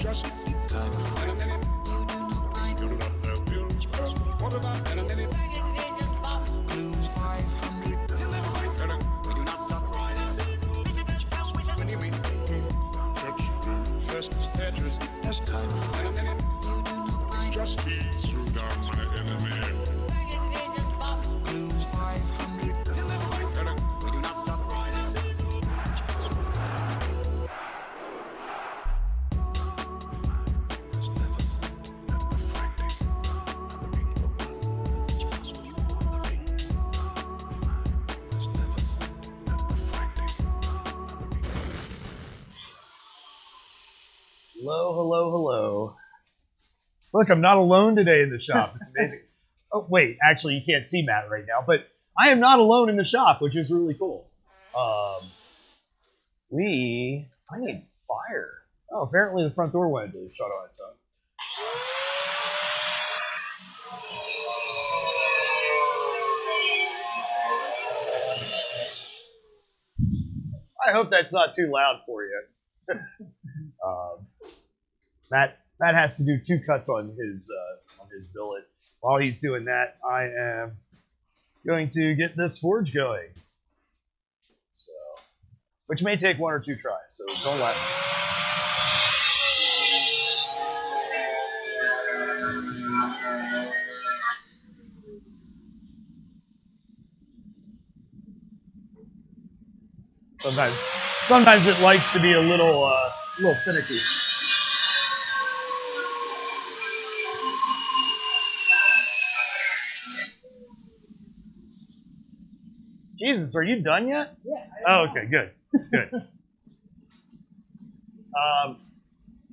Just time. In a minute. You do not have bills. What about in a minute? Lose 500. We do not stop rising. When you mean first address. Just time. In a minute. Just be through down my enemy. Lose 500. We do not stop rising. Hello, hello, hello. Look, I'm not alone today in the shop. It's amazing. Oh, wait, actually, you can't see Matt right now, but I am not alone in the shop, which is really cool. I need fire. Oh, apparently the front door went to shut on its own. I hope that's not too loud for you. Matt has to do 2 cuts on his billet. While he's doing that, I am going to get this forge going. So, which may take 1 or 2 tries. So don't laugh. Sometimes it likes to be a little finicky. Jesus, are you done yet? Yeah. Oh, okay, good. Good.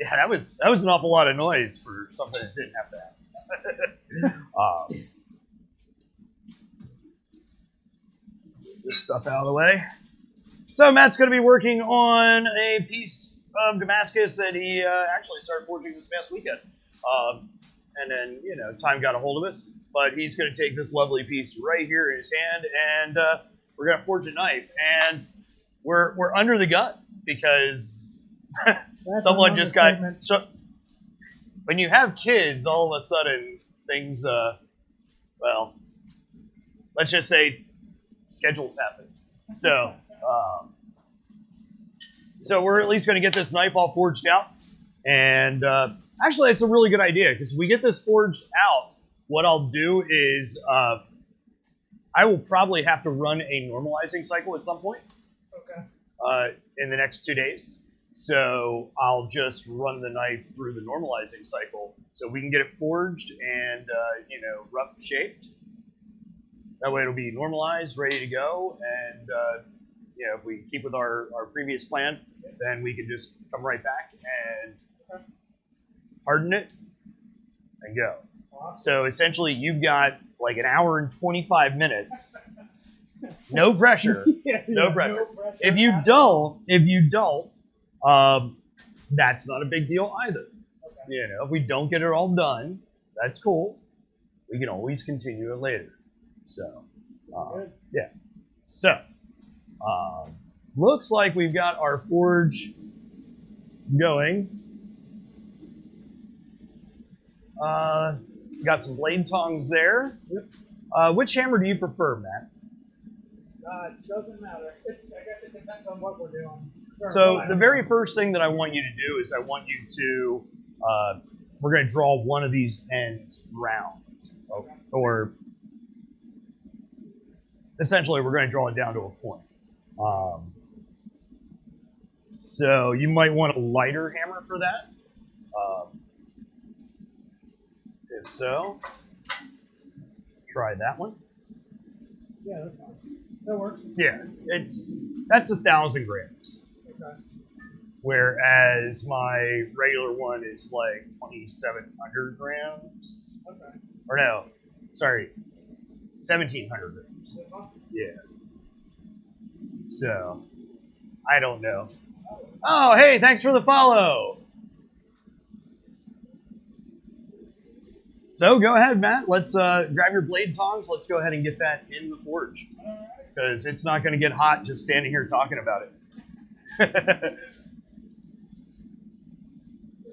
Yeah, that was an awful lot of noise for something that didn't have to happen. This stuff out of the way. So Matt's going to be working on a piece of Damascus that he actually started forging this past weekend. And then, time got a hold of us. But he's going to take this lovely piece right here in his hand, and we're going to forge a knife. And we're under the gun because someone just got... So, when you have kids, all of a sudden, things, let's just say schedules happen. So we're at least going to get this knife all forged out. And actually, it's a really good idea, because if we get this forged out, what I'll do is I will probably have to run a normalizing cycle at some point. Okay. In the next 2 days. So I'll just run the knife through the normalizing cycle so we can get it forged and, rough shaped. That way it'll be normalized, ready to go. And, if we keep with our previous plan, then we can just come right back and harden it and go. So essentially you've got like an hour and 25 minutes. No pressure. No pressure. If you don't, that's not a big deal either. Okay. If we don't get it all done, that's cool. We can always continue it later. So, yeah. So, looks like we've got our forge going. Got some blade tongs there. Yep. Which hammer do you prefer, Matt? It doesn't matter. I guess it depends on what we're doing. So the very first thing that I want you to do is I want you to, we're going to draw one of these ends round. Okay. Or essentially we're going to draw it down to a point. So you might want a lighter hammer for that. If so, try that one. Yeah, that's fine. That works. Yeah, that's 1,000 grams. Okay. Whereas my regular one is like 2,700 grams. Okay. Or no, sorry, 1,700 grams. Yeah. So, I don't know. Oh, hey, thanks for the follow. So go ahead, Matt. Let's grab your blade tongs. Let's go ahead and get that in the forge. Because it's not going to get hot just standing here talking about it.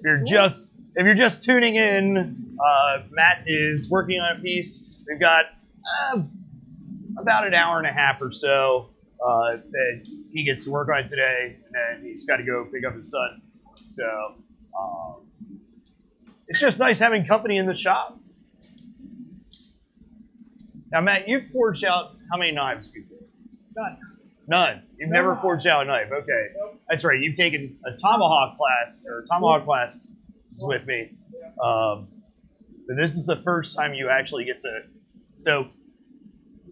if you're just tuning in, Matt is working on a piece. We've got about an hour and a half or so that he gets to work on it today, and then he's got to go pick up his son. So it's just nice having company in the shop. Now, Matt, you've forged out how many knives before? None. You've never forged out a knife. Okay. Nope. That's right. You've taken a tomahawk class, is with me. But this is the first time you actually get to. So,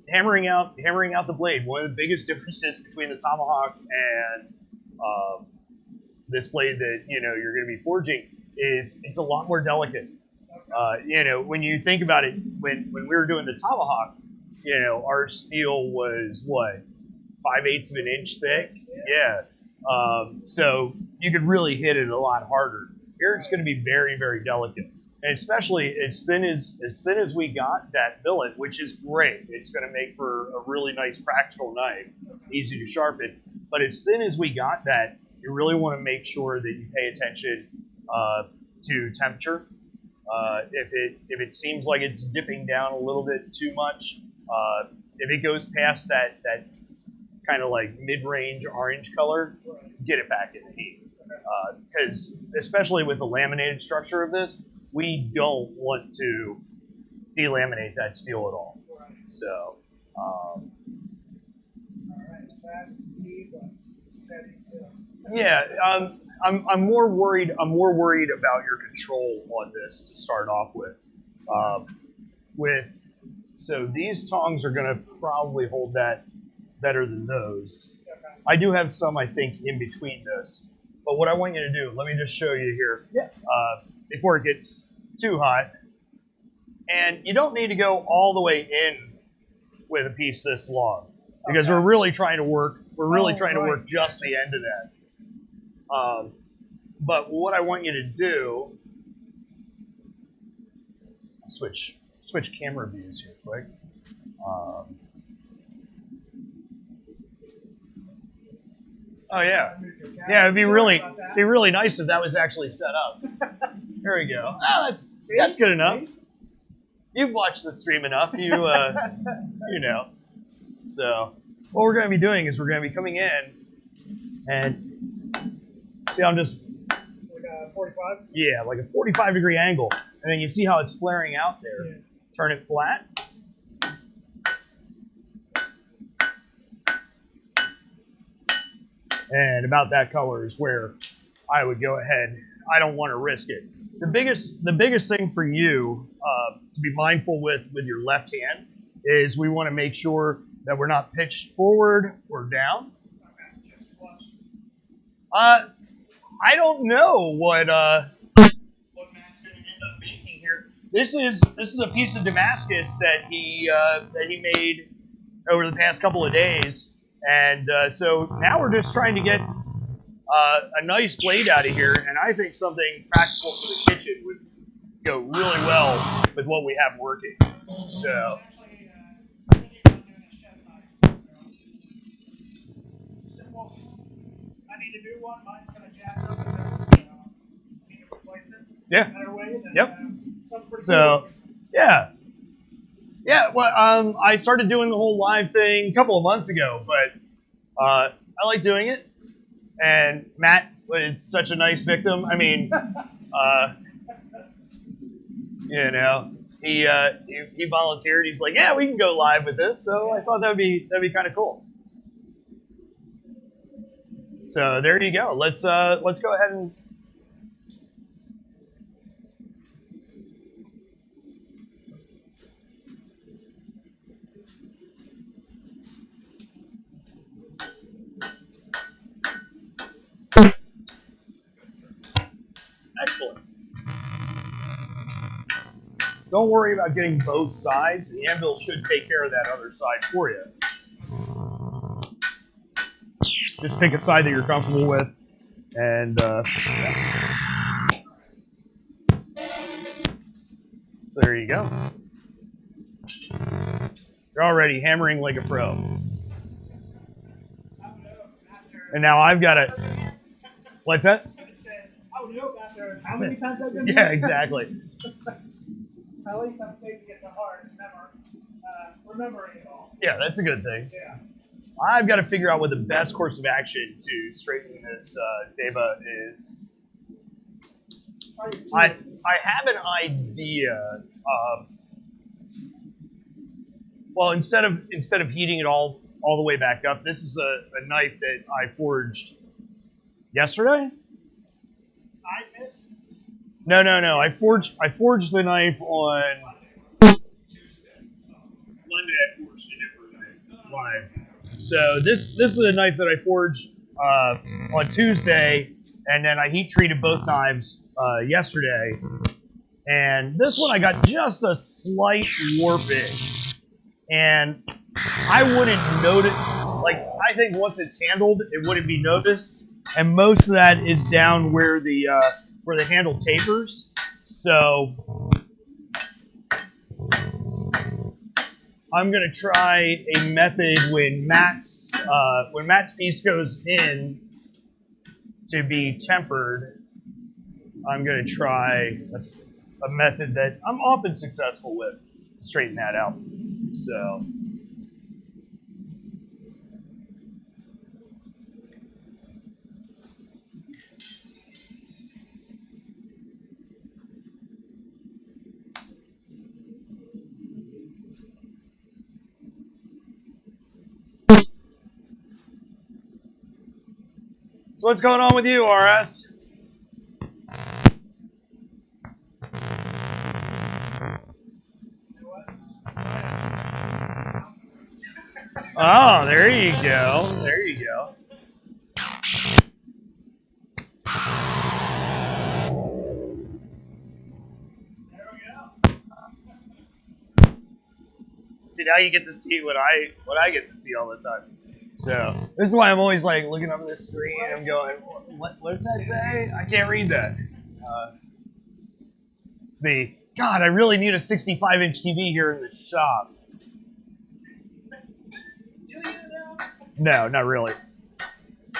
hammering out the blade. One of the biggest differences between the tomahawk and this blade that you're going to be forging is it's a lot more delicate. When you think about it, when we were doing the tomahawk, our steel was what, 5/8 of an inch thick. Yeah. So you could really hit it a lot harder. Here it's going to be very, very delicate, and especially as thin as we got that billet, which is great. It's going to make for a really nice practical knife, easy to sharpen. But as thin as we got that, you really want to make sure that you pay attention to temperature. If it seems like it's dipping down a little bit too much, if it goes past that kind of like mid-range orange color, get it back in the heat. Because especially with the laminated structure of this, we don't want to delaminate that steel at all. So, yeah, I'm more worried about your control on this to start off with. So these tongs are going to probably hold that better than those. I do have some, I think, in between this. But what I want you to do, let me just show you here, before it gets too hot. And you don't need to go all the way in with a piece this long, because we're really trying to work. We're really trying to work just the end of that. But what I want you to do, switch camera views here quick. Oh yeah, it'd be really nice if that was actually set up. There we go. Oh, that's good enough. You've watched the stream enough. You know. So what we're going to be doing is we're going to be coming in and see how I'm just like a 45. Yeah, like a 45-degree angle, and then you see how it's flaring out there. Yeah. Turn it flat. And about that color is where I would go ahead. I don't want to risk it. The biggest thing for you to be mindful with your left hand is we want to make sure that we're not pitched forward or down. Okay, just flush. I don't know what Matt's going to end up making here. This is a piece of Damascus that he made over the past couple of days. And so now we're just trying to get a nice blade out of here, and I think something practical for the kitchen would go really well with what we have working. So, I need to do one. Mine's going to jack up, and I need to replace it. yeah. Better way than, Yep. something pretty So, cool. yeah. Yeah, well, I started doing the whole live thing a couple of months ago, but I like doing it. And Matt was such a nice victim. I mean, he volunteered. He's like, yeah, we can go live with this. So I thought that'd be kind of cool. So there you go. Let's go ahead and. Excellent. Don't worry about getting both sides. The anvil should take care of that other side for you. Just pick a side that you're comfortable with, and so there you go. You're already hammering like a pro. And now I've got to. What's that? I would joke after how many times I've been Yeah, exactly. At least I'm taking it to heart and never remembering it all. Yeah, that's a good thing. Yeah. I've got to figure out what the best course of action to straighten this Deva is. I have an idea. Well, instead of heating it all the way back up, this is a knife that I forged yesterday. I missed. No. I forged the knife on Tuesday. Monday. I forged a different knife live. So this is a knife that I forged on Tuesday, and then I heat treated both knives yesterday. And this one I got just a slight warping, and I wouldn't notice. Like, I think once it's handled, it wouldn't be noticed, and most of that is down where the handle tapers. So I'm gonna try a method when Matt's piece goes in to be tempered. I'm gonna try a method that I'm often successful with to straighten that out. So. So what's going on with you, RS? Oh, there you go. There you go. See, now you get to see what I get to see all the time. So this is why I'm always like looking up at the screen and I'm going, what does that say? I can't read that. See, God, I really need a 65-inch TV here in the shop. No, not really.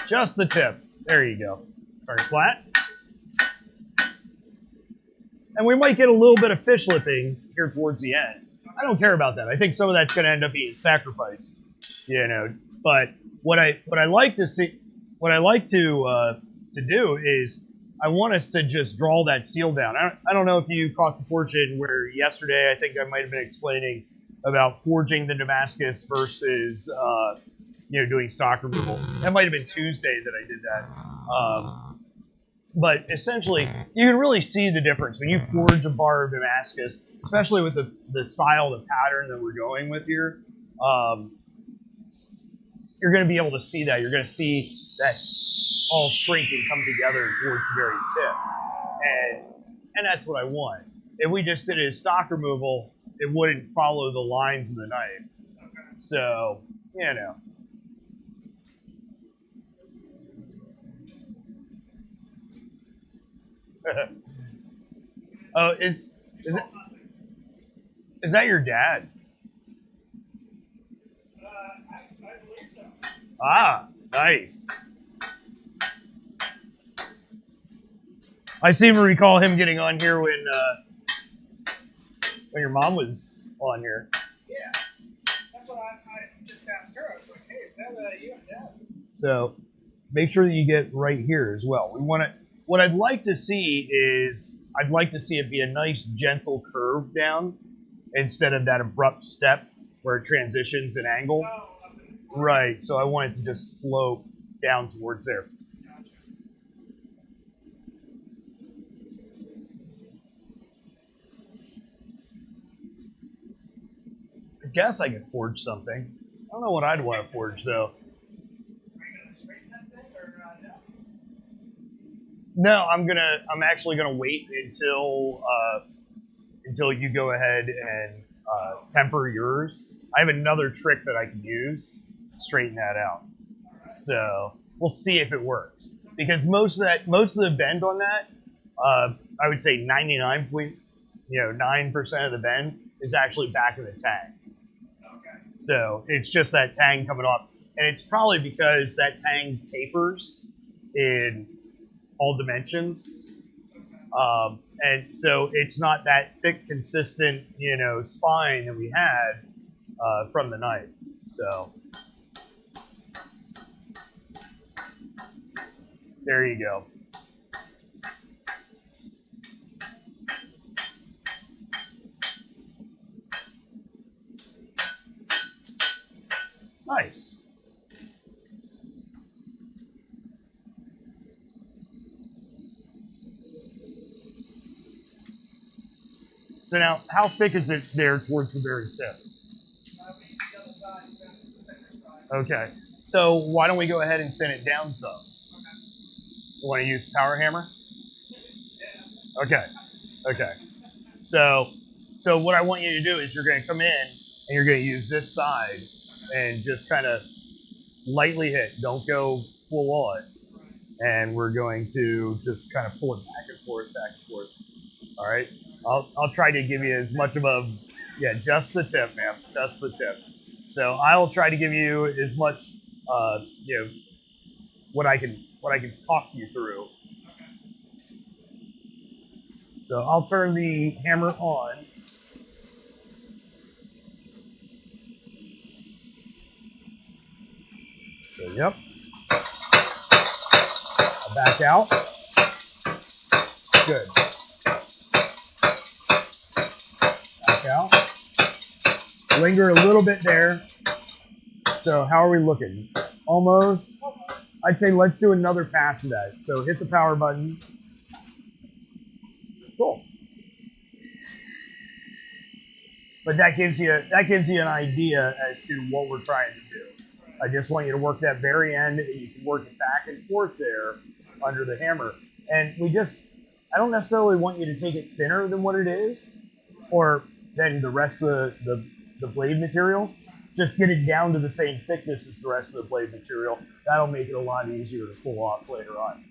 Just the tip. There you go. Turn flat. And we might get a little bit of fish lipping here towards the end. I don't care about that. I think some of that's going to end up being sacrificed, you know. But what I like to see, what I like to do is I want us to just draw that seal down. I don't know if you caught the portion where yesterday I think I might have been explaining about forging the Damascus versus doing stock removal. That might have been Tuesday that I did that. But essentially, you can really see the difference when you forge a bar of Damascus, especially with the style, the pattern that we're going with here. You're going to be able to see that. You're going to see that all shrink and come together towards the very tip. And that's what I want. If we just did a stock removal, it wouldn't follow the lines of the knife. So, you know. Oh, is that your dad? I believe so. Ah, nice. I seem to recall him getting on here when your mom was on here. Yeah. That's what I just asked her. I was like, hey, is that you and Dad? So make sure that you get right here as well. We want to. What I'd like to see is I'd like to see it be a nice gentle curve down instead of that abrupt step where it transitions an angle. Oh, Right. So I want it to just slope down towards there. gotcha. I guess I could forge something. I don't know what I'd want to forge though. Are you going to straighten that thing or no? No, I'm actually gonna wait until you go ahead and temper yours. I have another trick that I can use to straighten that out. So we'll see if it works. Because most of the bend on that, I would say 99.9% of the bend is actually back of the tang. Okay. So it's just that tang coming off, and it's probably because that tang tapers in all dimensions. And so it's not that thick, consistent, spine that we had from the knife. So there you go. Nice. So now, how thick is it there towards the very tip? Okay. So why don't we go ahead and thin it down some? You want to use power hammer? Okay. Okay. So what I want you to do is you're going to come in and you're going to use this side and just kind of lightly hit. Don't go full on. And we're going to just kind of pull it back and forth, back and forth. All right. I'll try to give you as much of a, just the tip, ma'am, just the tip. So I'll try to give you as much, what I can talk you through. So I'll turn the hammer on. So yep. I'll back out. Good. Out. Linger a little bit there. So how are we looking? Almost. I'd say let's do another pass of that. So hit the power button. Cool. But that gives you an idea as to what we're trying to do. I just want you to work that very end, and you can work it back and forth there under the hammer. And I don't necessarily want you to take it thinner than what it is, or than the rest of the blade material. Just get it down to the same thickness as the rest of the blade material. That'll make it a lot easier to pull off later on.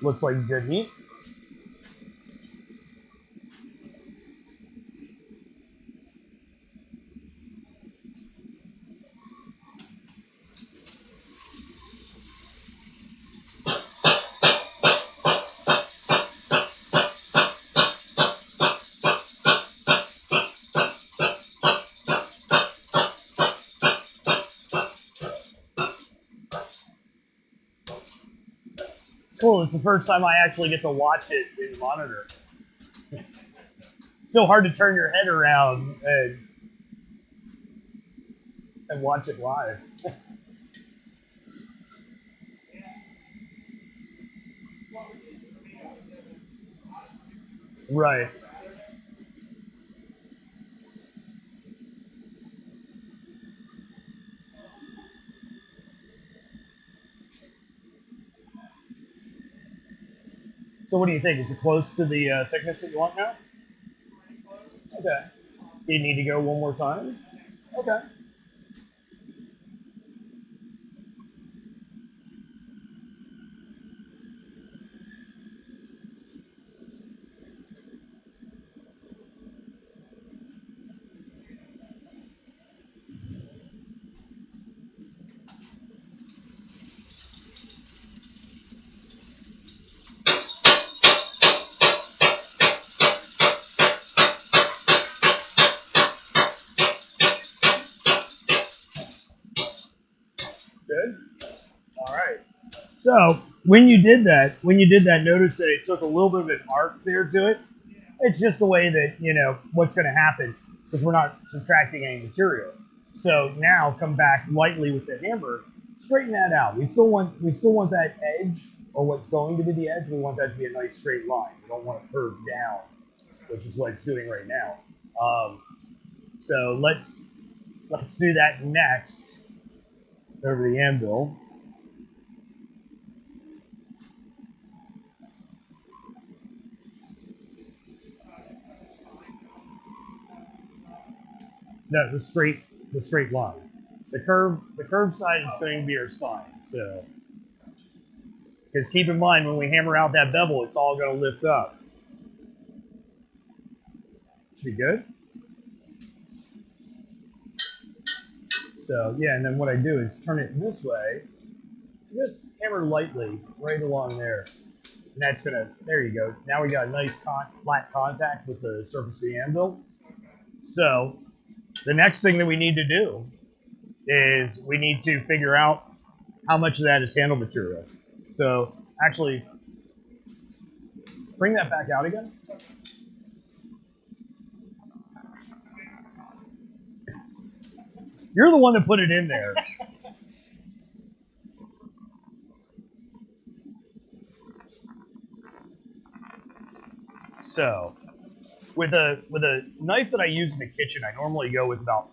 Looks like good heat. Cool. It's the first time I actually get to watch it in the monitor. It's so hard to turn your head around and watch it live. Right. So what do you think? Is it close to the thickness that you want now? Okay. Do you need to go one more time? Okay. Good. All right. So when you did that, notice that it took a little bit of an arc there to it. It's just the way that, what's going to happen because we're not subtracting any material. So now come back lightly with the hammer, straighten that out. We still want that edge, or what's going to be the edge. We want that to be a nice straight line. We don't want to curve down, which is what it's doing right now. So let's do that next over the anvil. No, the straight line. The curved side is going to be our spine. So, because keep in mind when we hammer out that bevel, it's all going to lift up. Should be good. So yeah, and then what I do is turn it this way, just hammer lightly right along there. And that's gonna, there you go. Now we got a nice flat contact with the surface of the anvil. So the next thing that we need to do is we need to figure out how much of that is handle material. So actually, bring that back out again. You're the one that put it in there. So, with a knife that I use in the kitchen, I normally go with about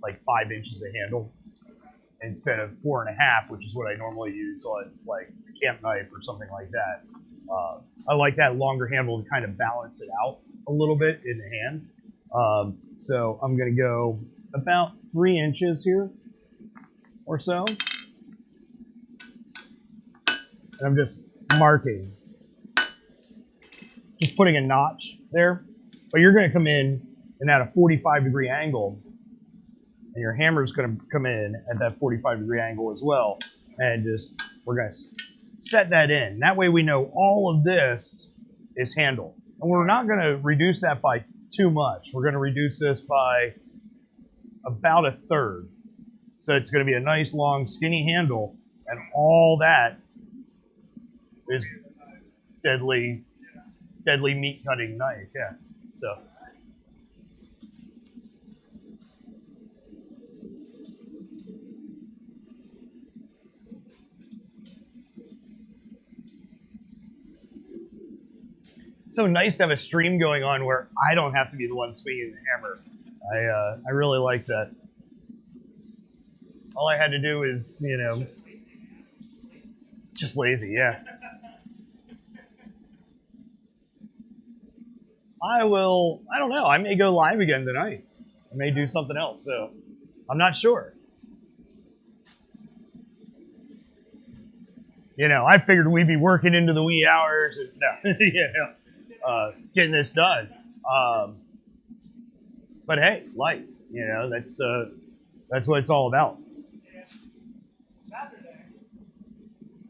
like 5 inches of handle instead of 4.5, which is what I normally use on like a camp knife or something like that. I like that longer handle to kind of balance it out a little bit in the hand. So I'm going to go about 3 inches here or so. And I'm just marking. Just putting a notch there. But you're going to come in and at a 45-degree angle. And your hammer is going to come in at that 45-degree angle as well. And just, we're going to set that in. That way we know all of this is handle. And we're not going to reduce that by too much. We're going to reduce this by about a third. So it's going to be a nice, long, skinny handle. And all that is deadly meat cutting knife. Yeah. So. It's so nice to have a stream going on where I don't have to be the one swinging the hammer. I really like that. All I had to do is, you know, just lazy, yeah. I don't know, I may go live again tonight. I may do something else, so I'm not sure. You know, I figured we'd be working into the wee hours and getting this done. But hey, life, you know, that's what it's all about.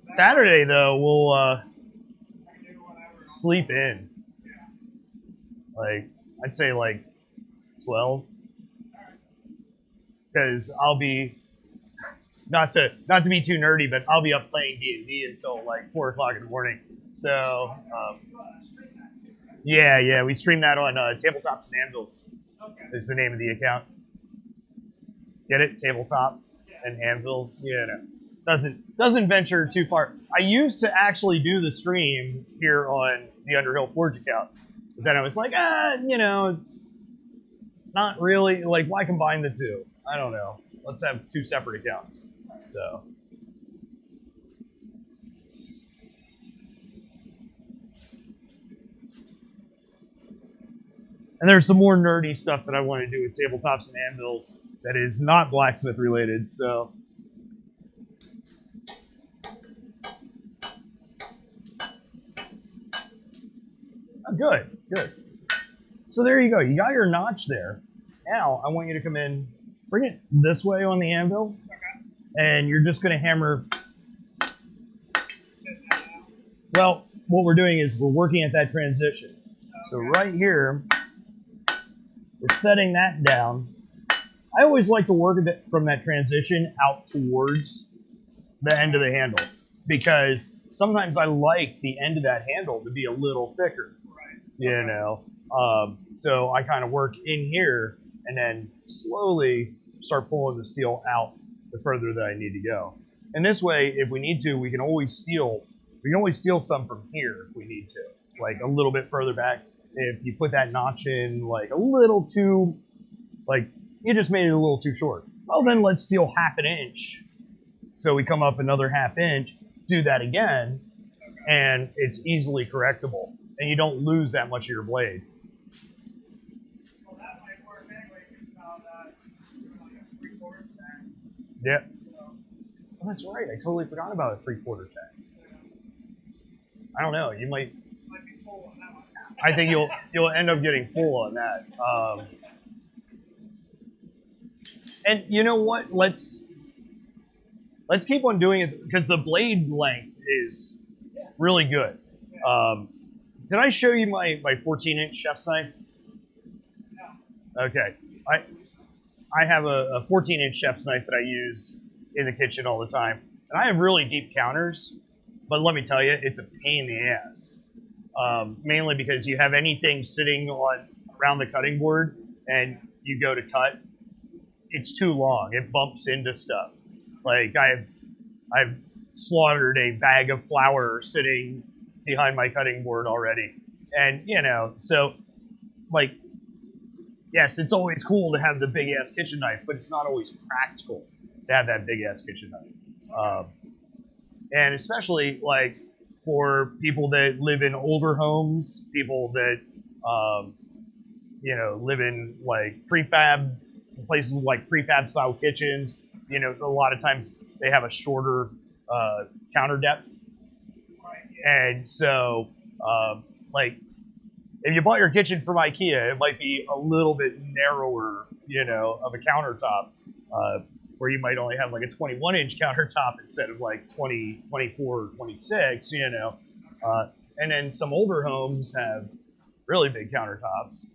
Saturday though, we'll sleep in. Like, I'd say like 12. Because I'll be, not to be too nerdy, but I'll be up playing D&D until like 4 o'clock in the morning. So, yeah, we stream that on Tabletops and Anvils. Is the name of the account. Get it? Tabletop and Anvils. Yeah, no. Doesn't venture too far. I used to actually do the stream here on the Underhill Forge account. But then I was like, you know, it's not really, like, why combine the two? I don't know. Let's have 2 separate accounts. So. And there's some more nerdy stuff that I want to do with Tabletops and Anvils that is not blacksmith related, so. Oh, good. So there you go. You got your notch there. Now I want you to come in, bring it this way on the anvil, and you're just going to hammer. Well, what we're doing is we're working at that transition. So right here, we're setting that down. I always like to work from that transition out towards the end of the handle because sometimes I like the end of that handle to be a little thicker, you know. So I kind of work in here and then slowly start pulling the steel out the further that I need to go. And this way, if we need to, we can always steal some from here if we need to, like a little bit further back. If you put that notch in like a little too, like you just made it a little too short. Well, then let's steal 1/2 inch. So we come up another 1/2 inch, do that again, and it's easily correctable. And you don't lose that much of your blade. Well, that might work anyway, because doing like a 3/4 stack. Yeah. So, Oh, that's right. I totally forgot about a 3/4 tack. I don't know. You might be full on that one. I think you'll end up getting full on that. And you know what? Let's keep on doing it because the blade length is really good. Did I show you my 14-inch chef's knife? No. Okay. I have a 14-inch chef's knife that I use in the kitchen all the time. And I have really deep counters, but let me tell you, it's a pain in the ass. Mainly because you have anything sitting around the cutting board and you go to cut, it's too long. It bumps into stuff. Like I've slaughtered a bag of flour sitting behind my cutting board already. And, so, like, yes, it's always cool to have the big-ass kitchen knife, but it's not always practical to have that big-ass kitchen knife. And especially, like, for people that live in older homes, people that, live in, like, prefab, places like prefab-style kitchens, a lot of times they have a shorter counter depth. And so, like, if you bought your kitchen from IKEA, it might be a little bit narrower, of a countertop, where you might only have like a 21-inch countertop instead of like 20, 24, 26, and then some older homes have really big countertops.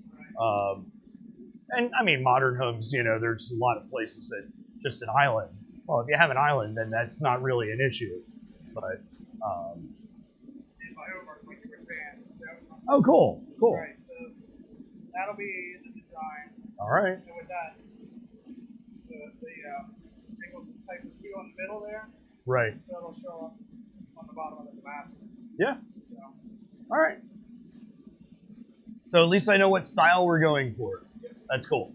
And I mean, modern homes, there's a lot of places that just an island. Well, if you have an island, then that's not really an issue. But, like you were saying. So, oh, cool. Right, so that'll be the design. All right. And with that, the single type of steel in the middle there. Right. So it'll show up on the bottom of the Damascus. Yeah. So. All right. So at least I know what style we're going for. That's cool.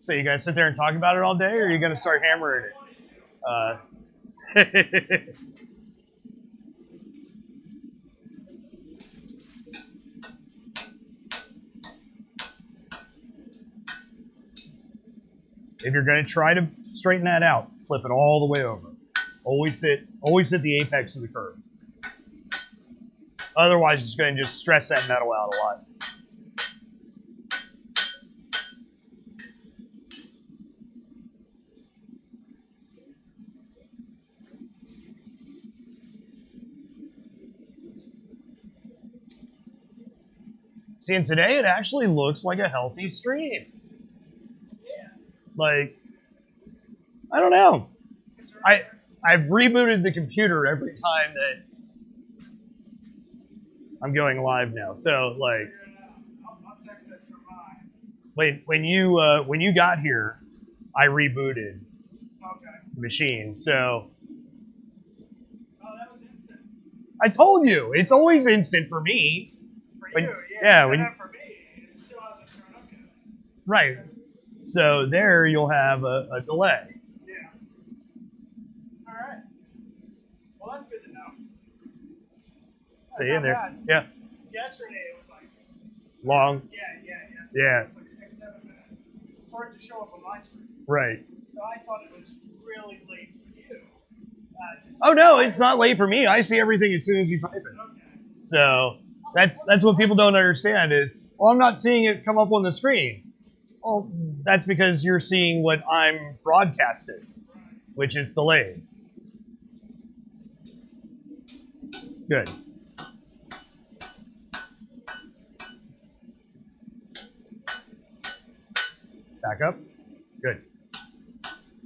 So you guys sit there and talk about it all day, or are you going to start hammering it? If you're going to try to straighten that out, flip it all the way over. Always hit the apex of the curve. Otherwise, it's going to just stress that metal out a lot. See, and today it actually looks like a healthy stream. Yeah. Like, I don't know. I've rebooted the computer every time that I'm going live now. So, like, I'll text it from mine. when you got here, I rebooted the machine. So, oh, that was instant. I told you, it's always instant for me. For you, yeah. When, for me, it still hasn't shown up yet. Right. So there you'll have a delay. Yeah. All right. Well, that's good to know. See in there. Bad. Yeah. Yesterday it was like Long. Yeah. It was like 6-7 minutes for it to show up on my screen. Right. So I thought it was really late for you. Oh no, it's not late for me. I see everything as soon as you type it. Okay. So that's what people don't understand is, well, I'm not seeing it come up on the screen. Well, that's because you're seeing what I'm broadcasting, which is delayed. Good. Back up. Good.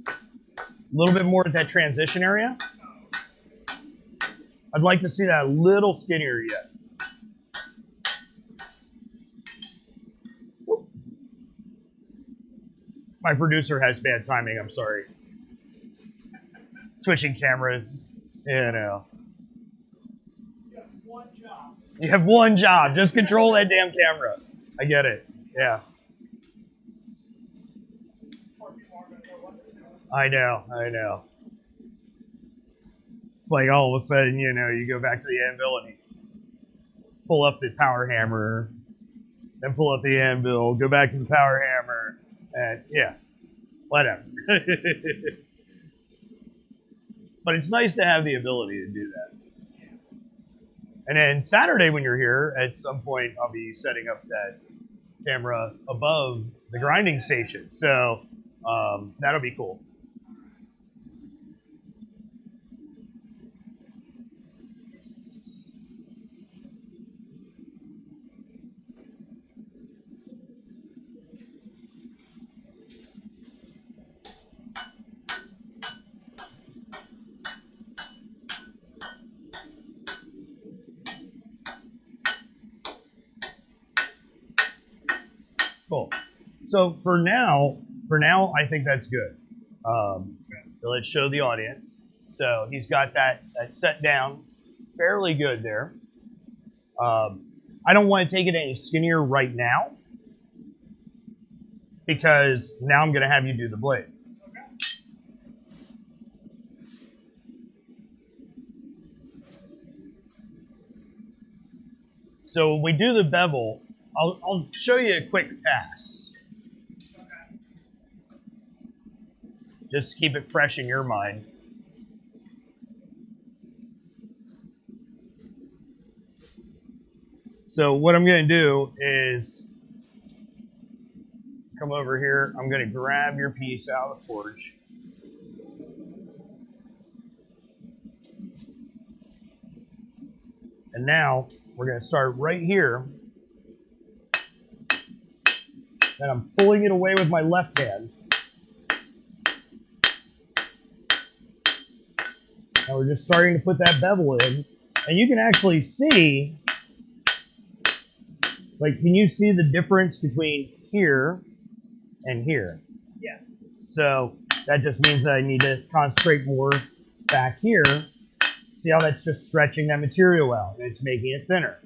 A little bit more at that transition area. I'd like to see that a little skinnier yet. My producer has bad timing, I'm sorry. Switching cameras, You have one job. You have one job, just control that damn camera. I get it, yeah. I know. It's like all of a sudden, you go back to the anvil and you pull up the power hammer, then pull up the anvil, go back to the power hammer, and yeah, whatever. But it's nice to have the ability to do that. And then Saturday when you're here, at some point I'll be setting up that camera above the grinding station. So that'll be cool. Cool. So for now, I think that's good. So let's show the audience. So he's got that set down fairly good there. I don't want to take it any skinnier right now because now I'm going to have you do the blade. So when we do the bevel, I'll show you a quick pass. Just keep it fresh in your mind. So what I'm going to do is come over here. I'm going to grab your piece out of the forge. And now we're going to start right here. And I'm pulling it away with my left hand. And we're just starting to put that bevel in. And you can actually see, like, can you see the difference between here and here? Yes. So that just means that I need to concentrate more back here. See how that's just stretching that material out and it's making it thinner.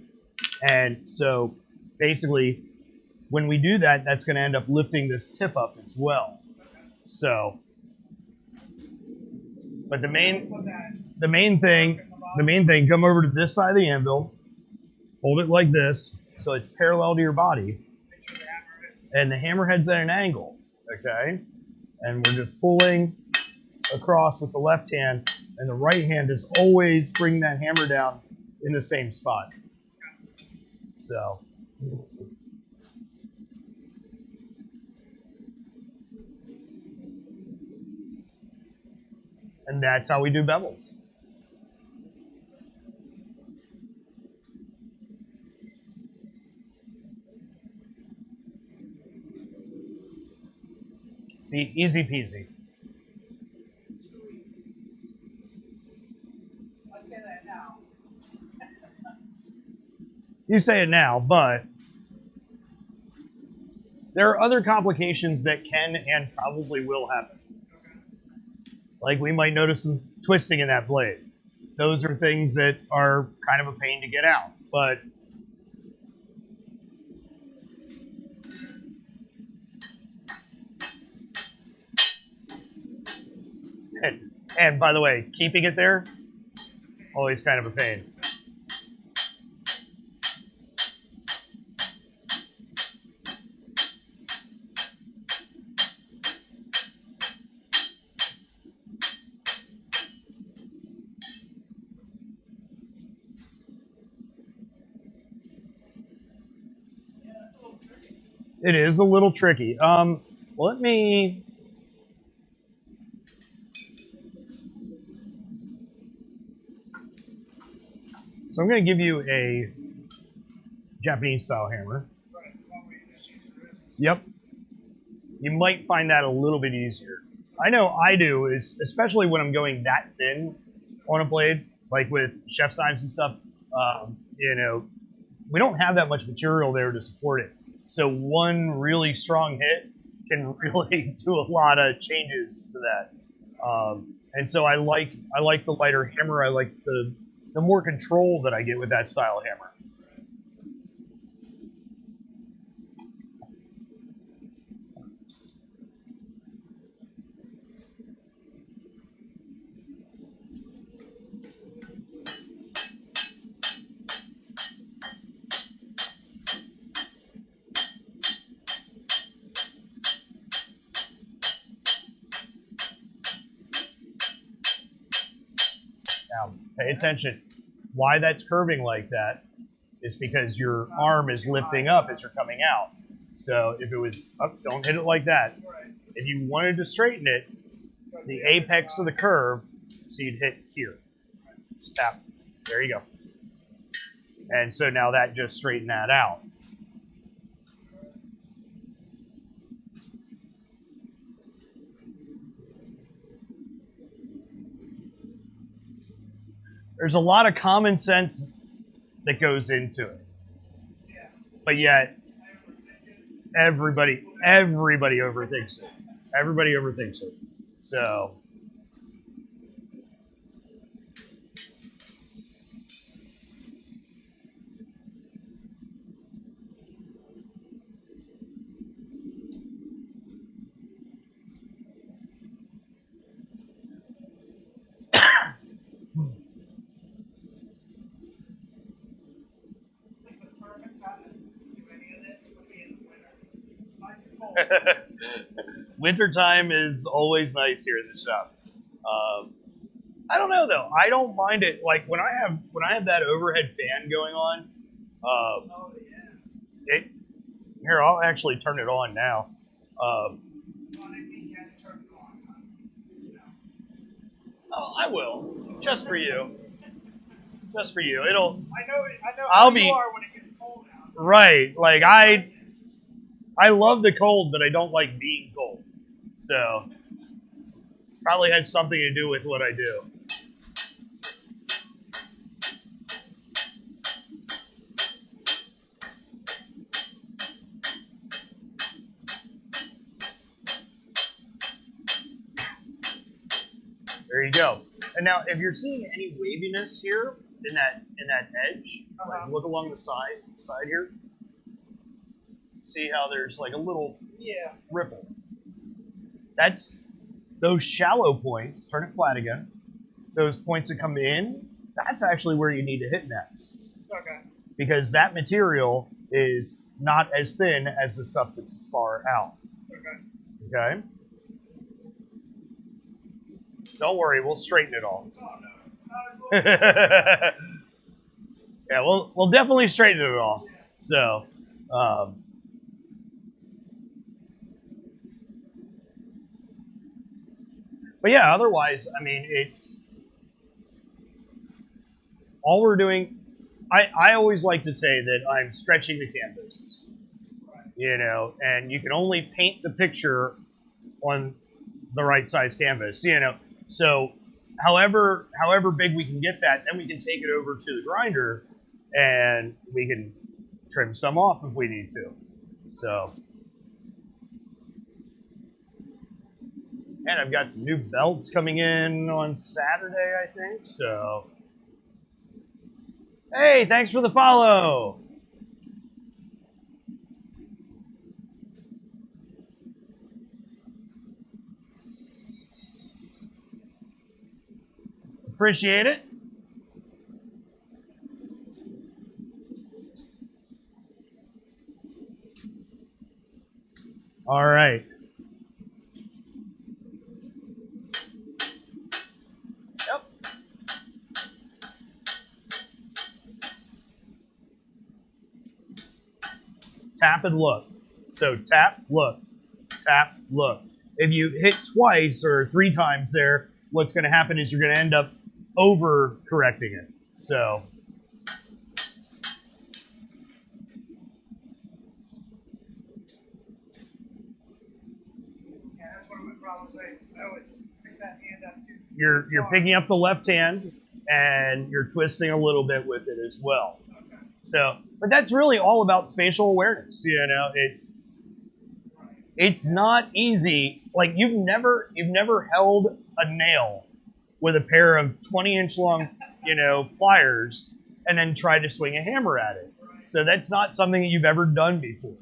And so basically, when we do that, that's going to end up lifting this tip up as well. So, but the main thing, come over to this side of the anvil, hold it like this, so it's parallel to your body, and the hammerhead's at an angle, okay? And we're just pulling across with the left hand, and the right hand is always bringing that hammer down in the same spot. So. And that's how we do bevels. See, easy peasy. I say that now. You say it now, but there are other complications that can and probably will happen. Like we might notice some twisting in that blade. Those are things that are kind of a pain to get out, but and by the way, keeping it there, always kind of a pain. It is a little tricky. Let me. So I'm going to give you a Japanese style hammer. Right. One way you just use your wrist. Yep. You might find that a little bit easier. I know I do, is especially when I'm going that thin on a blade, like with chef's knives and stuff. You know, we don't have that much material there to support it. So one really strong hit can really do a lot of changes to that. And so I like the lighter hammer. I like the more control that I get with that style hammer. Now, pay attention. Why that's curving like that is because your arm is lifting up as you're coming out. So if it was up, don't hit it like that. Right. If you wanted to straighten it, the apex of the curve, so you'd hit here. Just tap. There you go. And so now that just straightened that out. There's a lot of common sense that goes into it. Yeah. But yet, everybody overthinks it. Everybody overthinks it. So, The perfect time to do any of this would be in the winter. It's nice and cold. wintertime is always nice here in the shop. I don't know though. I don't mind it. Like when I have that overhead fan going on. Oh yeah. Here, I'll actually turn it on now. Well, I think you have to turn it on. Huh? You know. Oh, I will, just for you. Just for you. It'll I know I'll how be- you are when it gets cold out. right. Like I love the cold, but I don't like being cold. So probably has something to do with what I do. There you go. And now, if you're seeing any waviness here in that edge, like look along the side here. See how there's like a little Yeah. ripple. That's those shallow points. Turn it flat again. Those points that come in, that's actually where you need to hit next. Okay. Because that material is not as thin as the stuff that's far out. Okay. Okay? Don't worry, we'll straighten it all. Oh no. Not as well. Yeah, we'll definitely straighten it all. Yeah. So, but yeah, otherwise, I mean, it's all we're doing. I always like to say that I'm stretching the canvas, Right. you know, and you can only paint the picture on the right size canvas, you know. So, however big we can get that, then we can take it over to the grinder, and we can trim some off if we need to. So, and I've got some new belts coming in on Saturday, I think. So, hey, thanks for the follow. Appreciate it. All right. Yep. Tap and look. So tap, look, tap, look. If you hit twice or 3 times there, what's going to happen is you're going to end up over correcting it. So Yeah, that's one of my problems. I always pick that hand up too. you're picking up the left hand and you're twisting a little bit with it as well. Okay. So, but that's really all about spatial awareness. You know, Right. it's not easy. Like you've never held a nail with a pair of 20-inch long, you know, pliers and then tried to swing a hammer at it. Right. So that's not something that you've ever done before.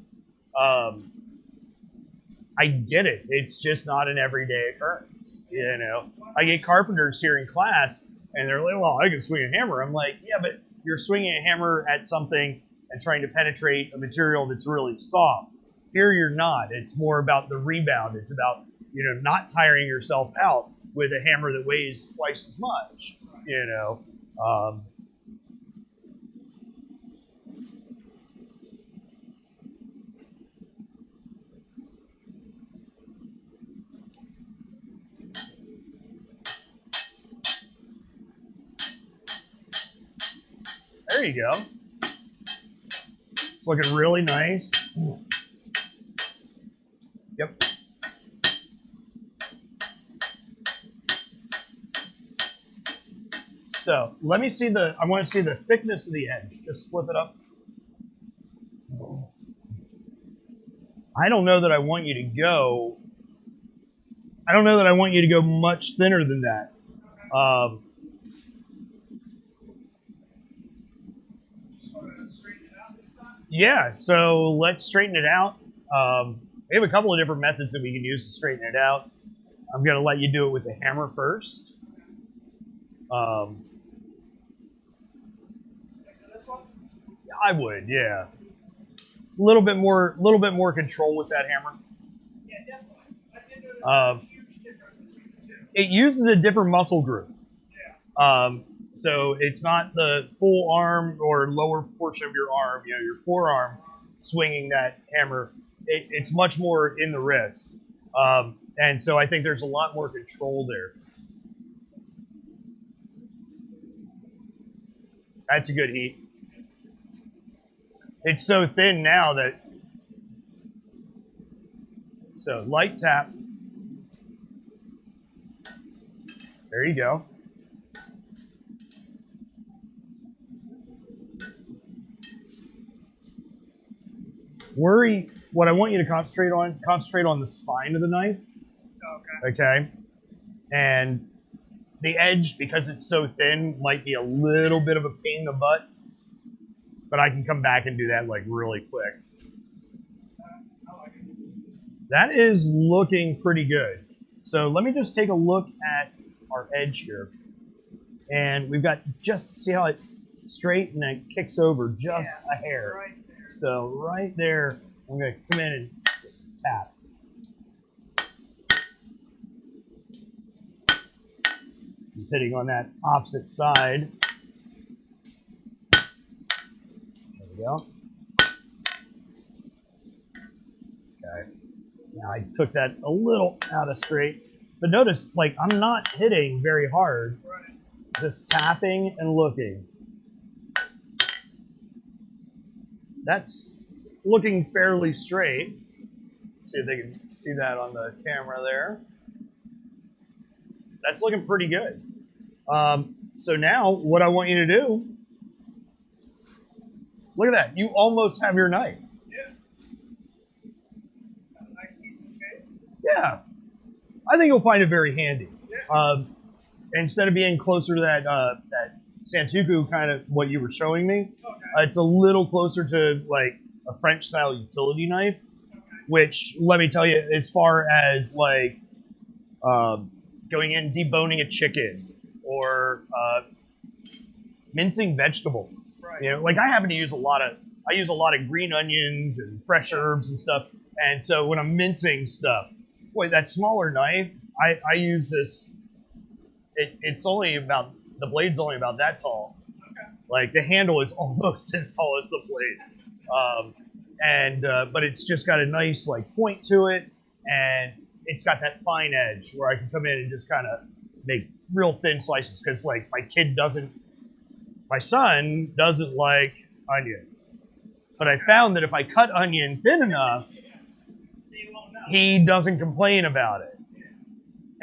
I get it. It's just not an everyday occurrence. You know, I get carpenters here in class and they're like, well, I can swing a hammer. I'm like, yeah, but you're swinging a hammer at something and trying to penetrate a material that's really soft. Here you're not. It's more about the rebound. It's about, you know, not tiring yourself out with a hammer that weighs twice as much. Right. you know. There you go. It's looking really nice. Yep. So let me see I want to see the thickness of the edge. Just flip it up. I don't know that I want you to go much thinner than that. Yeah, so let's straighten it out. We have a couple of different methods that we can use to straighten it out. I'm going to let you do it with the hammer first. I would, yeah. A little bit more control with that hammer. Yeah, definitely. I did notice a huge difference between the two. It uses a different muscle group. Yeah. So it's not the full arm or lower portion of your arm, your forearm swinging that hammer. It's much more in the wrist. And so I think there's a lot more control there. That's a good heat. It's so thin now that... So light tap. There you go. What I want you to concentrate on the spine of the knife. Okay. And the edge, because it's so thin, might be a little bit of a pain in the butt. But I can come back and do that like really quick. That is looking pretty good. So let me just take a look at our edge here. And we've got see how it's straight and it kicks over just a hair. Right there. So right there, I'm going to come in and just tap. Just hitting on that opposite side. There we go. Okay. Now I took that a little out of straight. But notice, like, I'm not hitting very hard. Right. Just tapping and looking. That's looking fairly straight. See if they can see that on the camera there. That's looking pretty good. So now what I want you to do, look at that. You almost have your knife. Yeah. Got a nice decent shape. Yeah. I think you'll find it very handy. Yeah. Instead of being closer to that Santoku kind of what you were showing me, Okay. it's a little closer to like a French style utility knife, Okay. which let me tell you, as far as like going in deboning a chicken or mincing vegetables, Right. like I happen to use a lot of green onions and fresh herbs and stuff, and so when I'm mincing stuff, boy, that smaller knife, I use this. It's only about, the blade's only about that tall. Okay. Like the handle is almost as tall as the blade. But it's just got a nice like point to it, and it's got that fine edge where I can come in and just kind of make real thin slices, because like my son doesn't like onion. But I found that if I cut onion thin enough, They won't know. he doesn't complain about it.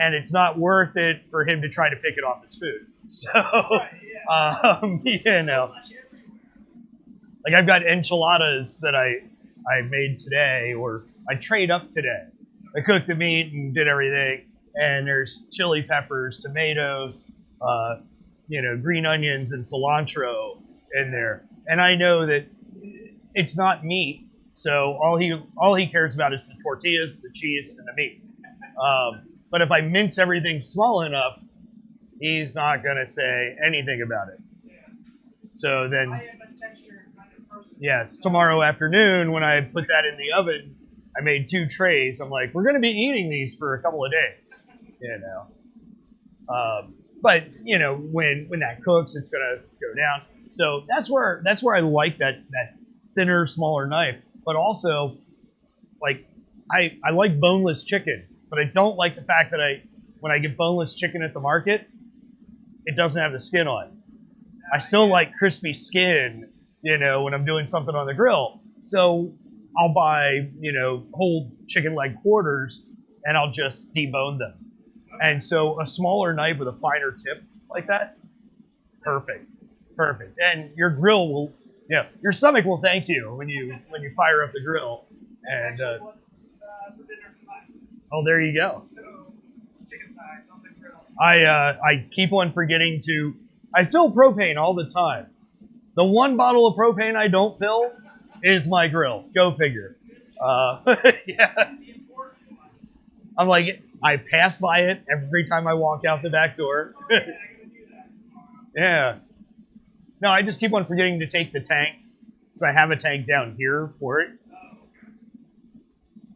And it's not worth it for him to try to pick it off his food. So, Right, yeah. Much everywhere. like I've got enchiladas that I made today, or I trade up today. I cooked the meat and did everything, and there's chili peppers, tomatoes, green onions and cilantro in there. And I know that it's not meat, so all he cares about is the tortillas, the cheese, and the meat. But if I mince everything small enough, he's not going to say anything about it. Yeah. So then, I am a texture kind of person. yes, tomorrow afternoon when I put that in the oven, I made 2 trays. I'm like, we're going to be eating these for a couple of days, But you know, when that cooks, it's gonna go down. So that's where I like that thinner, smaller knife. But also, like I like boneless chicken, but I don't like the fact that when I get boneless chicken at the market, it doesn't have the skin on. I still like crispy skin, you know, when I'm doing something on the grill. So I'll buy, you know, whole chicken leg quarters and I'll just debone them. And so a smaller knife with a finer tip like that, perfect. And your grill will, your stomach will thank you when you fire up the grill. And For dinner tonight. oh, there you go. So, some chicken thighs on the grill. I keep on forgetting to. I fill propane all the time. The one bottle of propane I don't fill is my grill. Go figure. Yeah. The important one. I'm like, I pass by it every time I walk out the back door. Oh, yeah, I'm gonna do that tomorrow. Yeah. No, I just keep on forgetting to take the tank because I have a tank down here for it. Oh, okay.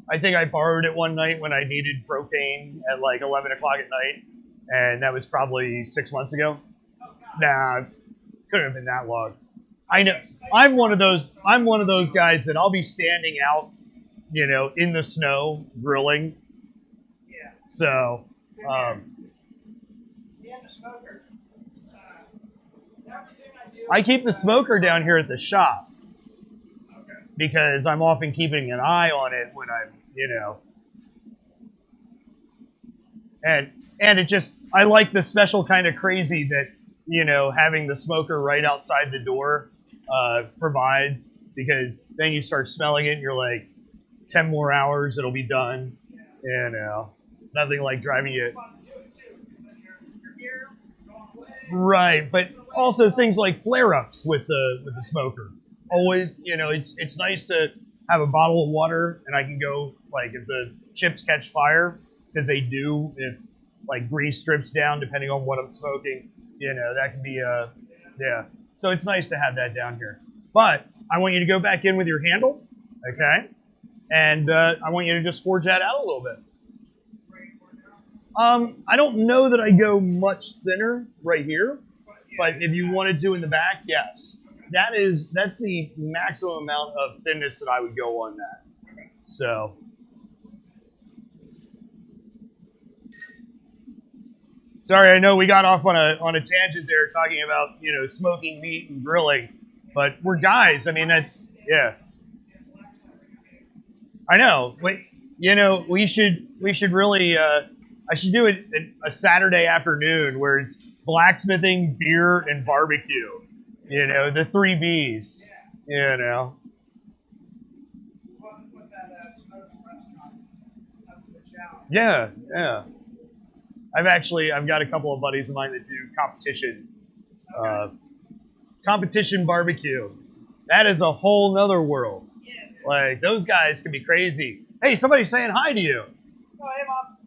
I think I borrowed it one night when I needed propane at like 11 o'clock at night, and that was probably 6 months ago. Oh, God. Nah, couldn't have been that long. I know. I'm one of those guys that I'll be standing out, you know, in the snow grilling. Yeah. So, Me and the smoker. Everything I do. I keep the smoker down here at the shop Okay. because I'm often keeping an eye on it when I'm, you know. And it just, I like the special kind of crazy that, you know, having the smoker right outside the door provides, because then you start smelling it and you're like, 10 more hours, it'll be done. Yeah. You know, nothing like driving you. It's fun to do it too, because then you're here, you're going away. Right, but also things like flare-ups with the smoker. Always, you know, it's nice to have a bottle of water and I can go, like, if the chips catch fire, because they do, if like grease drips down depending on what I'm smoking, you know, that can be yeah. So it's nice to have that down here. But I want you to go back in with your handle, okay? And I want you to just forge that out a little bit. I don't know that I go much thinner right here, but if you wanted to in the back, yes. That's the maximum amount of thinness that I would go on that. So. Sorry, I know we got off on a tangent there talking about, you know, smoking meat and grilling, but we're guys. I mean, that's, yeah. I know. Wait, you know, we should really. I should do a Saturday afternoon where it's blacksmithing, beer, and barbecue. You know, the 3 Bs. You know. Put that smoking restaurant up to the challenge. Yeah. I've got a couple of buddies of mine that do competition barbecue. That is a whole nother world. Yeah. Like, those guys can be crazy. Hey, somebody's saying hi to you. Oh, hey, Mom.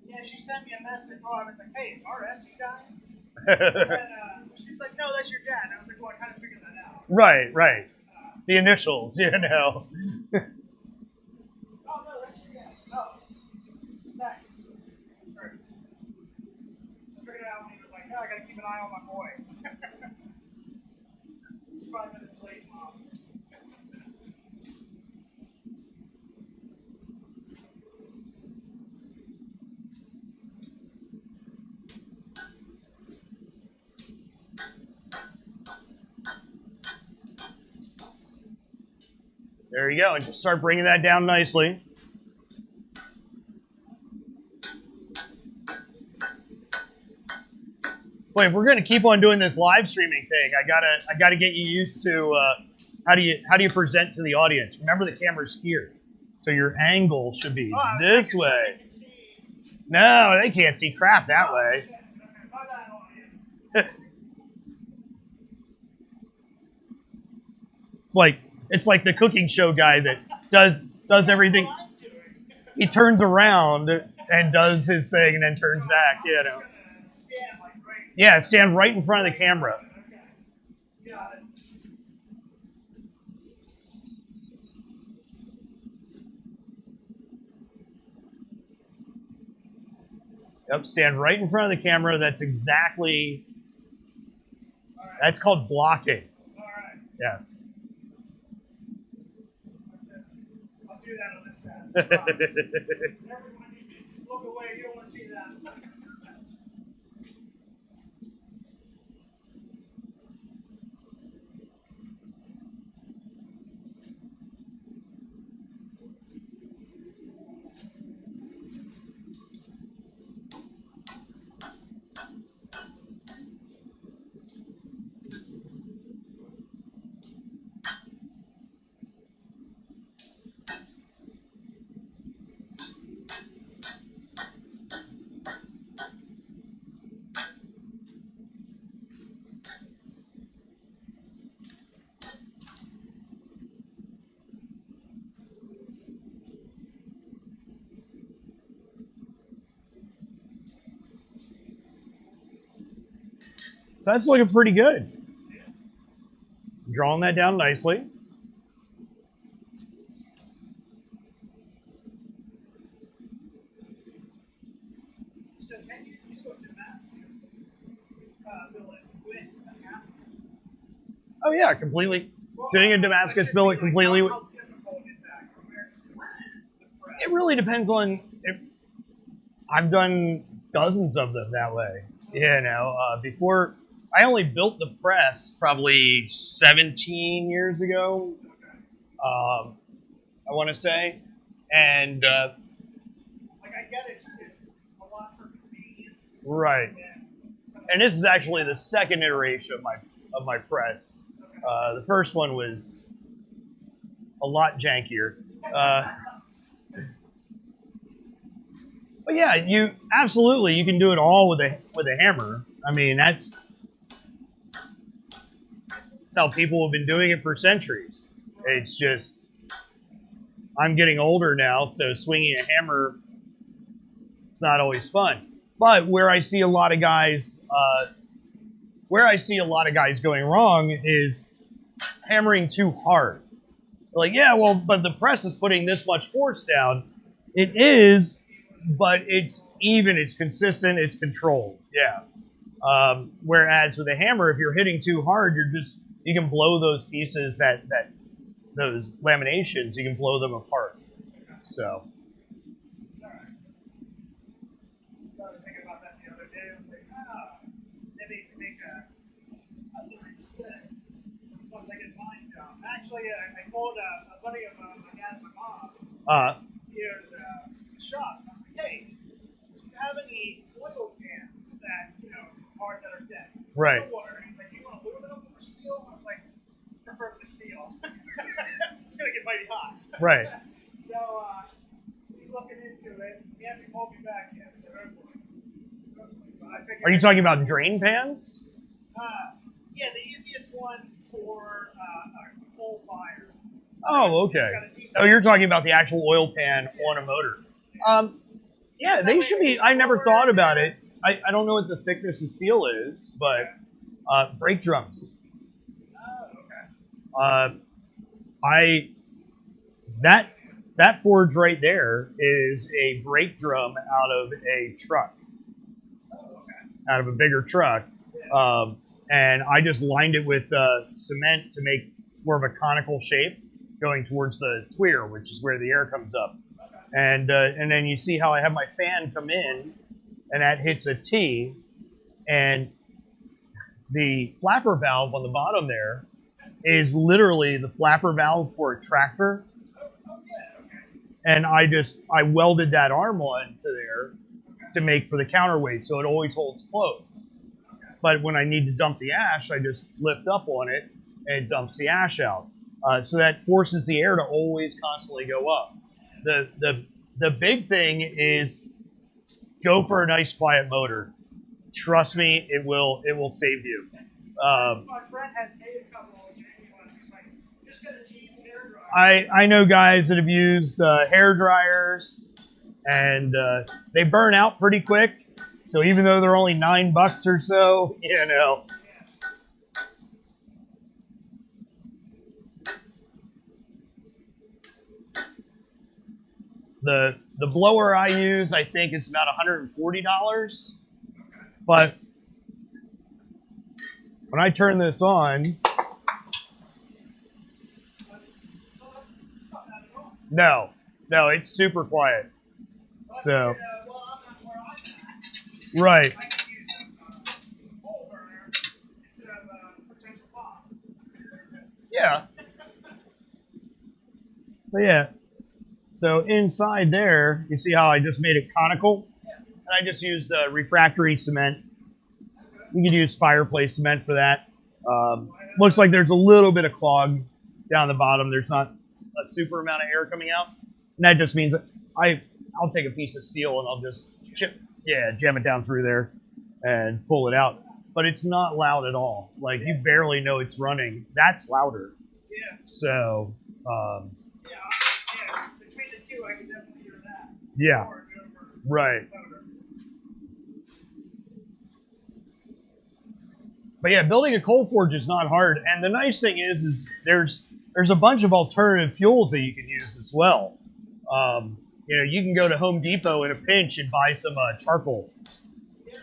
Yeah, she sent me a message. Oh, I was like, hey, it's RS, you guys? And she's like, no, that's your dad. And I was like, well, I kind of figured that out. Right. The initials, you know. Oh, no, that's your dad. Oh, nice. Perfect. I figured it out when he was like, no, I got to keep an eye on my boy. He's 5 minutes late, Mom. There you go, and just start bringing that down nicely. Boy, if we're going to keep on doing this live streaming thing, I gotta get you used to how do you present to the audience. Remember, the camera's here, so your angle should be this way. No, they can't see crap that way. It's like the cooking show guy that does everything. He turns around and does his thing and then turns back, you know. Yeah, stand right in front of the camera. Got it. Yep, stand right in front of the camera. That's exactly, All right. that's called blocking. All right. Yes. I'll do that on this pass. I promise. Everyone, you look away. You don't want to see that. So that's looking pretty good. Drawing that down nicely. So can you do a Damascus billet with a hammer? Oh yeah, completely. Doing a Damascus billet completely. How difficult is that compared to the press? It really depends on. I've done dozens of them that way. You know, before I only built the press probably 17 years ago. I want to say, and Like I get it's a lot for convenience. right. And this is actually the second iteration of my press. The first one was a lot jankier. But yeah, you absolutely you can do it all with a hammer. I mean that's how people have been doing it for centuries. It's just I'm getting older now, so swinging a hammer it's not always fun. But where I see a lot of guys going wrong is hammering too hard. Like, yeah, well, but the press is putting this much force down. It is, but it's even, it's consistent, it's controlled. Yeah. Whereas with a hammer, if you're hitting too hard, you can blow those pieces those laminations, you can blow them apart. So. I was thinking about that the other day. I was like, maybe you can make a nice set once I get mine down. Actually, I called a buddy of my dad's, my mom's. He was a shop. And I was like, hey, do you have any oil pans that, parts that are dead? Right. No water. And he's like, you want aluminum or steel? I was like, preferably steel. It's going to get mighty hot. Right. So he's looking into it. He hasn't called me back yet, so hopefully. Are you talking about drain pans? Yeah, the easiest one for a coal fire. Oh, okay. Oh, you're talking about the actual oil pan on a motor. Yeah, they should be. I never thought about it. I don't know what the thickness of steel is, but brake drums. Oh, okay. That forge right there is a brake drum out of a truck, out of a bigger truck, and I just lined it with cement to make more of a conical shape going towards the tweer, which is where the air comes up, and then you see how I have my fan come in, and that hits a T, and the flapper valve on the bottom there is literally the flapper valve for a tractor. And I welded that arm on to there to make for the counterweight, so it always holds close. But when I need to dump the ash, I just lift up on it and it dumps the ash out. So that forces the air to always constantly go up. The big thing is go for a nice quiet motor. Trust me, it will save you. My friend has made a couple of genuines. He's like, just get a cheap hair dryer. I know guys that have used hair dryers, and they burn out pretty quick. So even though they're only $9 or so, the The blower I use, I think, is about $140. But when I turn this on, no, it's super quiet. So, right. Yeah. But yeah. So inside there, you see how I just made it conical? And I just used refractory cement. You could use fireplace cement for that. Looks like there's a little bit of clog down the bottom. There's not a super amount of air coming out. And that just means I'll take a piece of steel and I'll just jam it down through there and pull it out. But it's not loud at all. Like, you barely know it's running. That's louder. Yeah. So, Between the two, I can definitely hear that. yeah. Right. But yeah, building a coal forge is not hard. And the nice thing is there's a bunch of alternative fuels that you can use as well. You can go to Home Depot in a pinch and buy some charcoal. Yeah.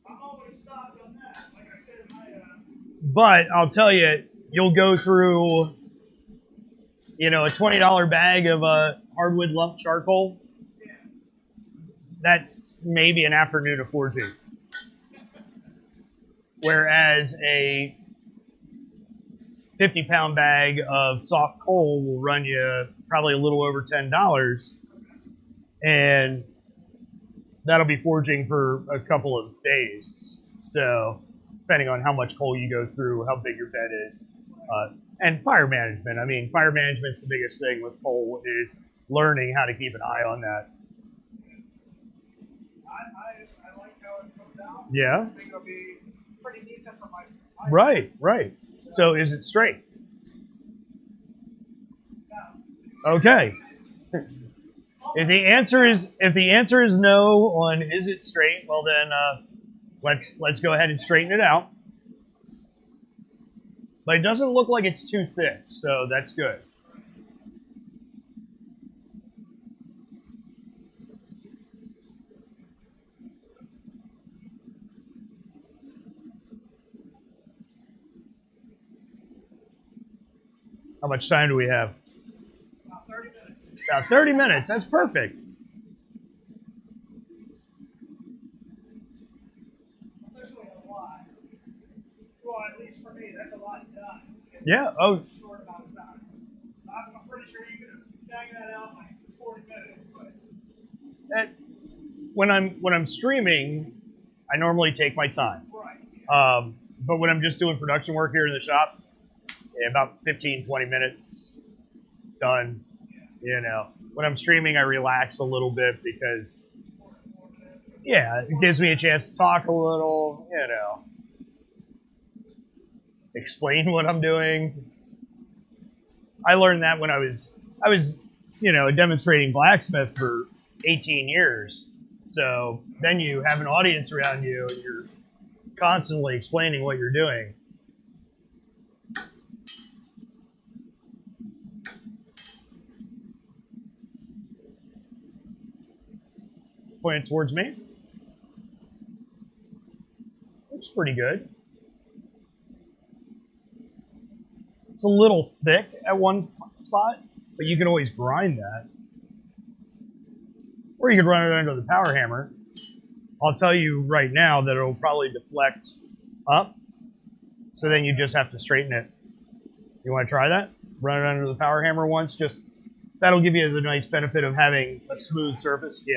I'm always stocked on that. Like I said, But I'll tell you, you'll go through, a $20 bag of hardwood lump charcoal. Yeah. That's maybe an afternoon of forging. Whereas a 50-pound bag of soft coal will run you probably a little over $10. And that'll be forging for a couple of days. So, depending on how much coal you go through, how big your bed is. And fire management. I mean, fire management's the biggest thing with coal, is learning how to keep an eye on that. I like how it comes out. Yeah. I think it'll be pretty decent for my Right. So is it straight? No. Okay. If the answer is no on is it straight, well then let's go ahead and straighten it out. But it doesn't look like it's too thick, so that's good. How much time do we have? About 30 minutes. About 30 minutes. That's perfect. That's actually a lot. Well, at least for me, that's a lot done. Yeah. Oh. Short amount of time. I'm pretty sure you could bang that out in like 40 minutes. But When I'm streaming, I normally take my time. right. But when I'm just doing production work here in the shop, about 15, 20 minutes, done. When I'm streaming, I relax a little bit because, it gives me a chance to talk a little, explain what I'm doing. I learned that when I was a demonstrating blacksmith for 18 years. So then you have an audience around you and you're constantly explaining what you're doing. Pointed towards me. Looks pretty good. It's a little thick at one spot, but you can always grind that. Or you could run it under the power hammer. I'll tell you right now that it'll probably deflect up, so then you just have to straighten it. You want to try that? Run it under the power hammer once. That'll give you the nice benefit of having a smooth surface. Yeah.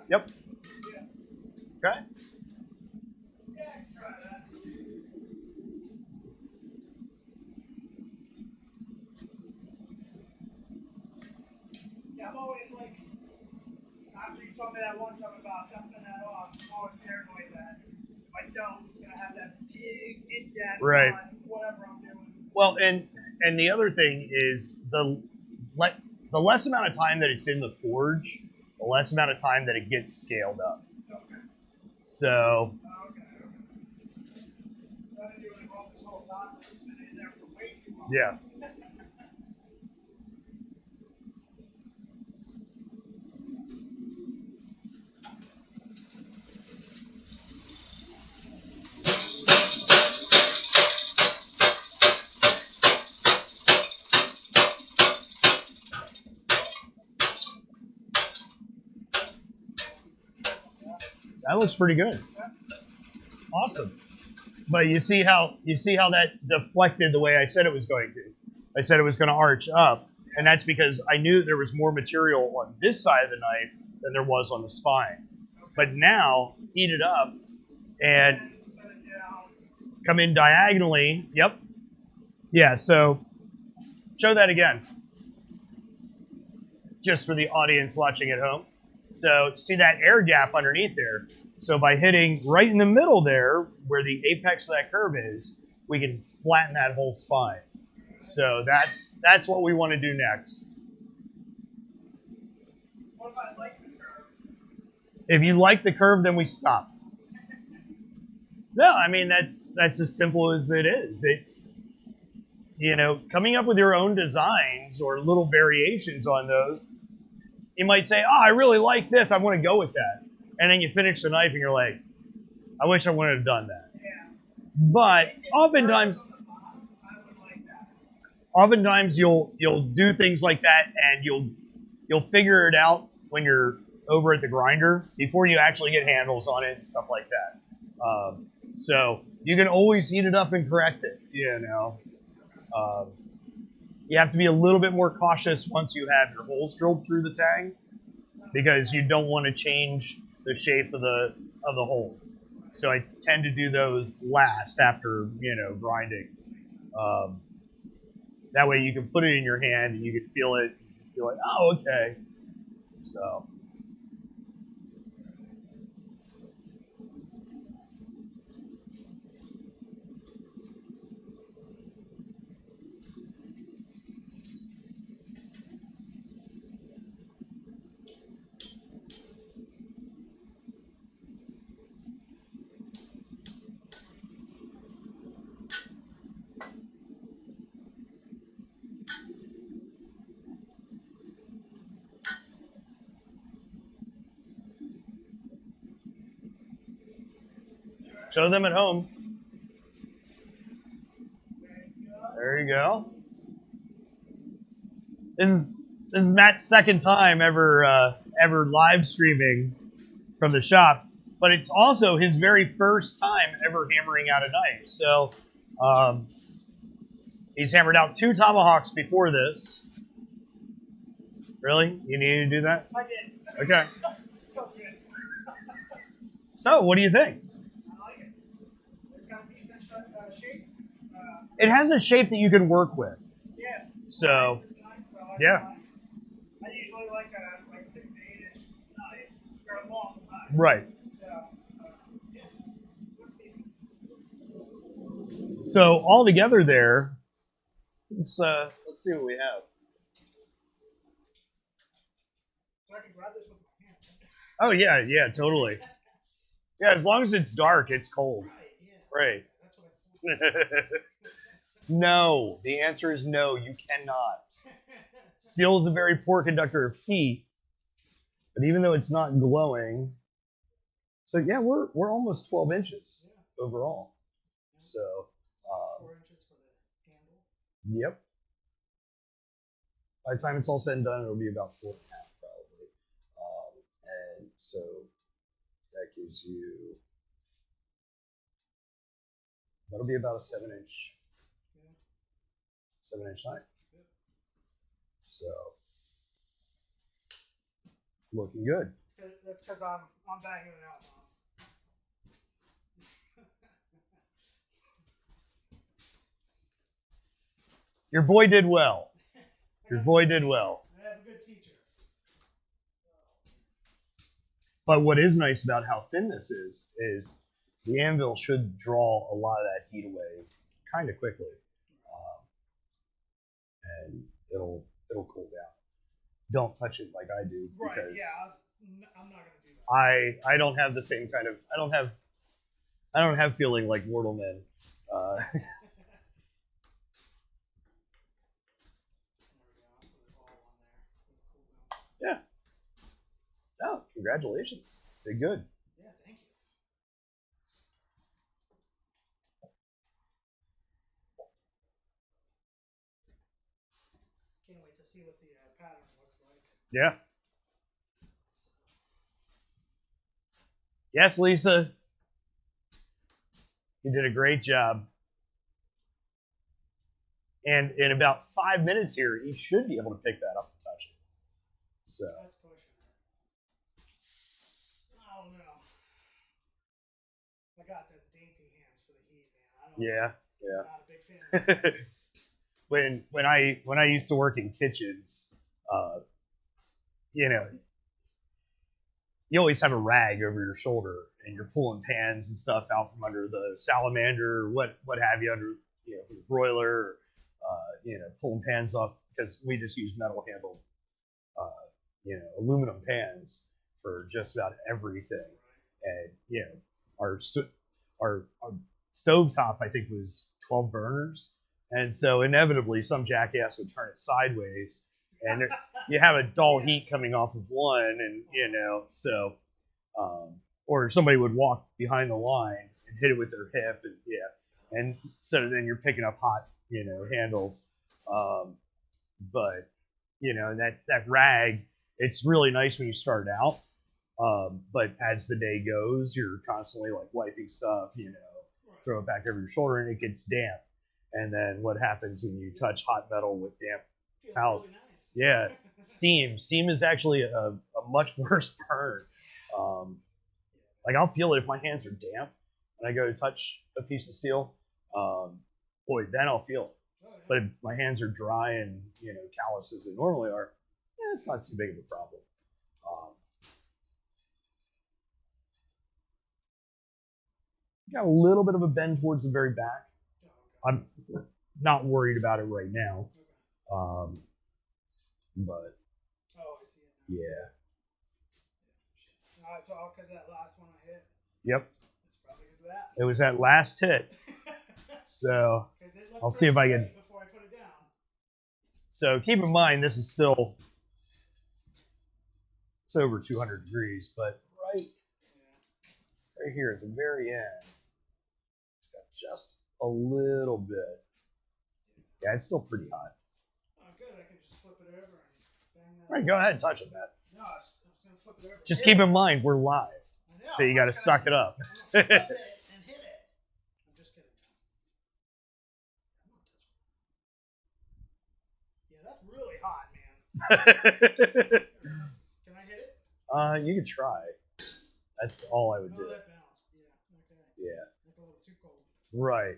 Yep. Okay. Yeah, I can try that. Yeah, I'm always like, after you told me that one time about dusting that off, I'm always paranoid that if I don't, it's going to have that big indent Right. on whatever I'm doing. Well, and the other thing is the less amount of time that it's in the forge, the less amount of time that it gets scaled up. Okay. So, Okay. I've been doing it wrong this whole time. It's been in there for way too long. yeah. That looks pretty good. Awesome. But you see how that deflected the way I said it was going to. I said it was going to arch up, and that's because I knew there was more material on this side of the knife than there was on the spine. But now, heat it up and come in diagonally. Yep. Yeah, so show that again. Just for the audience watching at home. So see that air gap underneath there. So by hitting right in the middle there, where the apex of that curve is, we can flatten that whole spine. So that's what we want to do next. What if I like the curve? If you like the curve, then we stop. No, I mean that's as simple as it is. It's, you know, coming up with your own designs or little variations on those. You might say, "Oh, I really like this. I want to go with that." And then you finish the knife and you're like, I wish I wouldn't have done that. Yeah. But oftentimes you'll do things like that, and you'll figure it out when you're over at the grinder before you actually get handles on it and stuff like that. So you can always heat it up and correct it. You know, you have to be a little bit more cautious once you have your holes drilled through the tang, because you don't want to change the shape of the holes. So I tend to do those last after, you know, grinding. That way you can put it in your hand and you can feel it. You're like, oh, okay. So. Show them at home. There you go. This is Matt's second time ever live streaming from the shop, but it's also his very first time ever hammering out a knife. So he's hammered out 2 tomahawks before this. Really? You needed to do that? I did. Okay. Felt good. So, what do you think? I like it. It's got a decent shape. It has a shape that you can work with. Yeah. So, It's nice, so yeah. I usually like a 6 to 8 inch knife or a long knife. Right. So yeah, looks decent. So all together there, let's see what we have. So I can grab this with my hand. Oh yeah, totally. Yeah, as long as it's dark, it's cold. Right. Yeah. Right. That's what I thought. No, the answer is no, you cannot. Steel is a very poor conductor of heat, but even though it's not glowing, so yeah, we're almost 12 inches overall. So, 4 inches for the handle. yep. By the time it's all said and done, it'll be about 4.5 probably. And so that gives you, that'll be about a 7-inch. 7-inch knife. So, looking good. That's because I'm banging it out. Your boy did well. Your boy did well. I have a good teacher. But what is nice about how thin this is the anvil should draw a lot of that heat away kind of quickly. And it'll cool down. Don't touch it like I do, Right, because yeah, I'm not gonna do that. I don't have the same kind of I don't have feeling like mortal men. There we go. I'll put it all on there. Cool down. Yeah. No, congratulations. Did good. Yeah, thank you. Can't wait to see what the pattern looks like. Yeah. Yes, Lisa. You did a great job. And in about 5 minutes here, he should be able to pick that up and touch it. So. That's pushing it. I don't know. I got the dainty hands for the heat, man. I'm not a big fan of it. when I used to work in kitchens, you know, you always have a rag over your shoulder and you're pulling pans and stuff out from under the salamander or what have you, under, you know, the broiler, or, you know, pulling pans off, because we just use metal handled, you know, aluminum pans for just about everything. And, you know, our stovetop, I think, was 12 burners. And so inevitably some jackass would turn it sideways and you have a dull heat coming off of one, and, you know, so, or somebody would walk behind the line and hit it with their hip, and and so then you're picking up hot, you know, handles. But, you know, that rag, it's really nice when you start out. But as the day goes, you're constantly like wiping stuff, you know, throw it back over your shoulder and it gets damp. And then what happens when you touch hot metal with damp towels? Really nice. Yeah, steam. Steam is actually a much worse burn. Like, I'll feel it if my hands are damp and I go to touch a piece of steel. Boy, then I'll feel it. But if my hands are dry and, you know, callous as they normally are, it's not too big of a problem. Got a little bit of a bend towards the very back. I'm not worried about it right now. But Oh, I see it. yeah. It's all because that last one I hit. Yep. It's probably because of that. It was that last hit. So I'll see if I can. Before I put it down. So keep in mind, this is still, it's over 200 degrees, but right here at the very end, it's got just a little bit. Yeah, it's still pretty hot. Oh, good. I can just flip it over and bang that. All right, go ahead and touch it, Matt. No, I'm just going to flip it over. Just keep in mind, we're live, I know, so you got to suck it up. I'm going to flip it and hit it. I'm just kidding. Yeah, that's really hot, man. Can I hit it? You could try. That's all I would Oh, do. that bounced. Yeah, okay. Yeah. That's a little too cold. Right.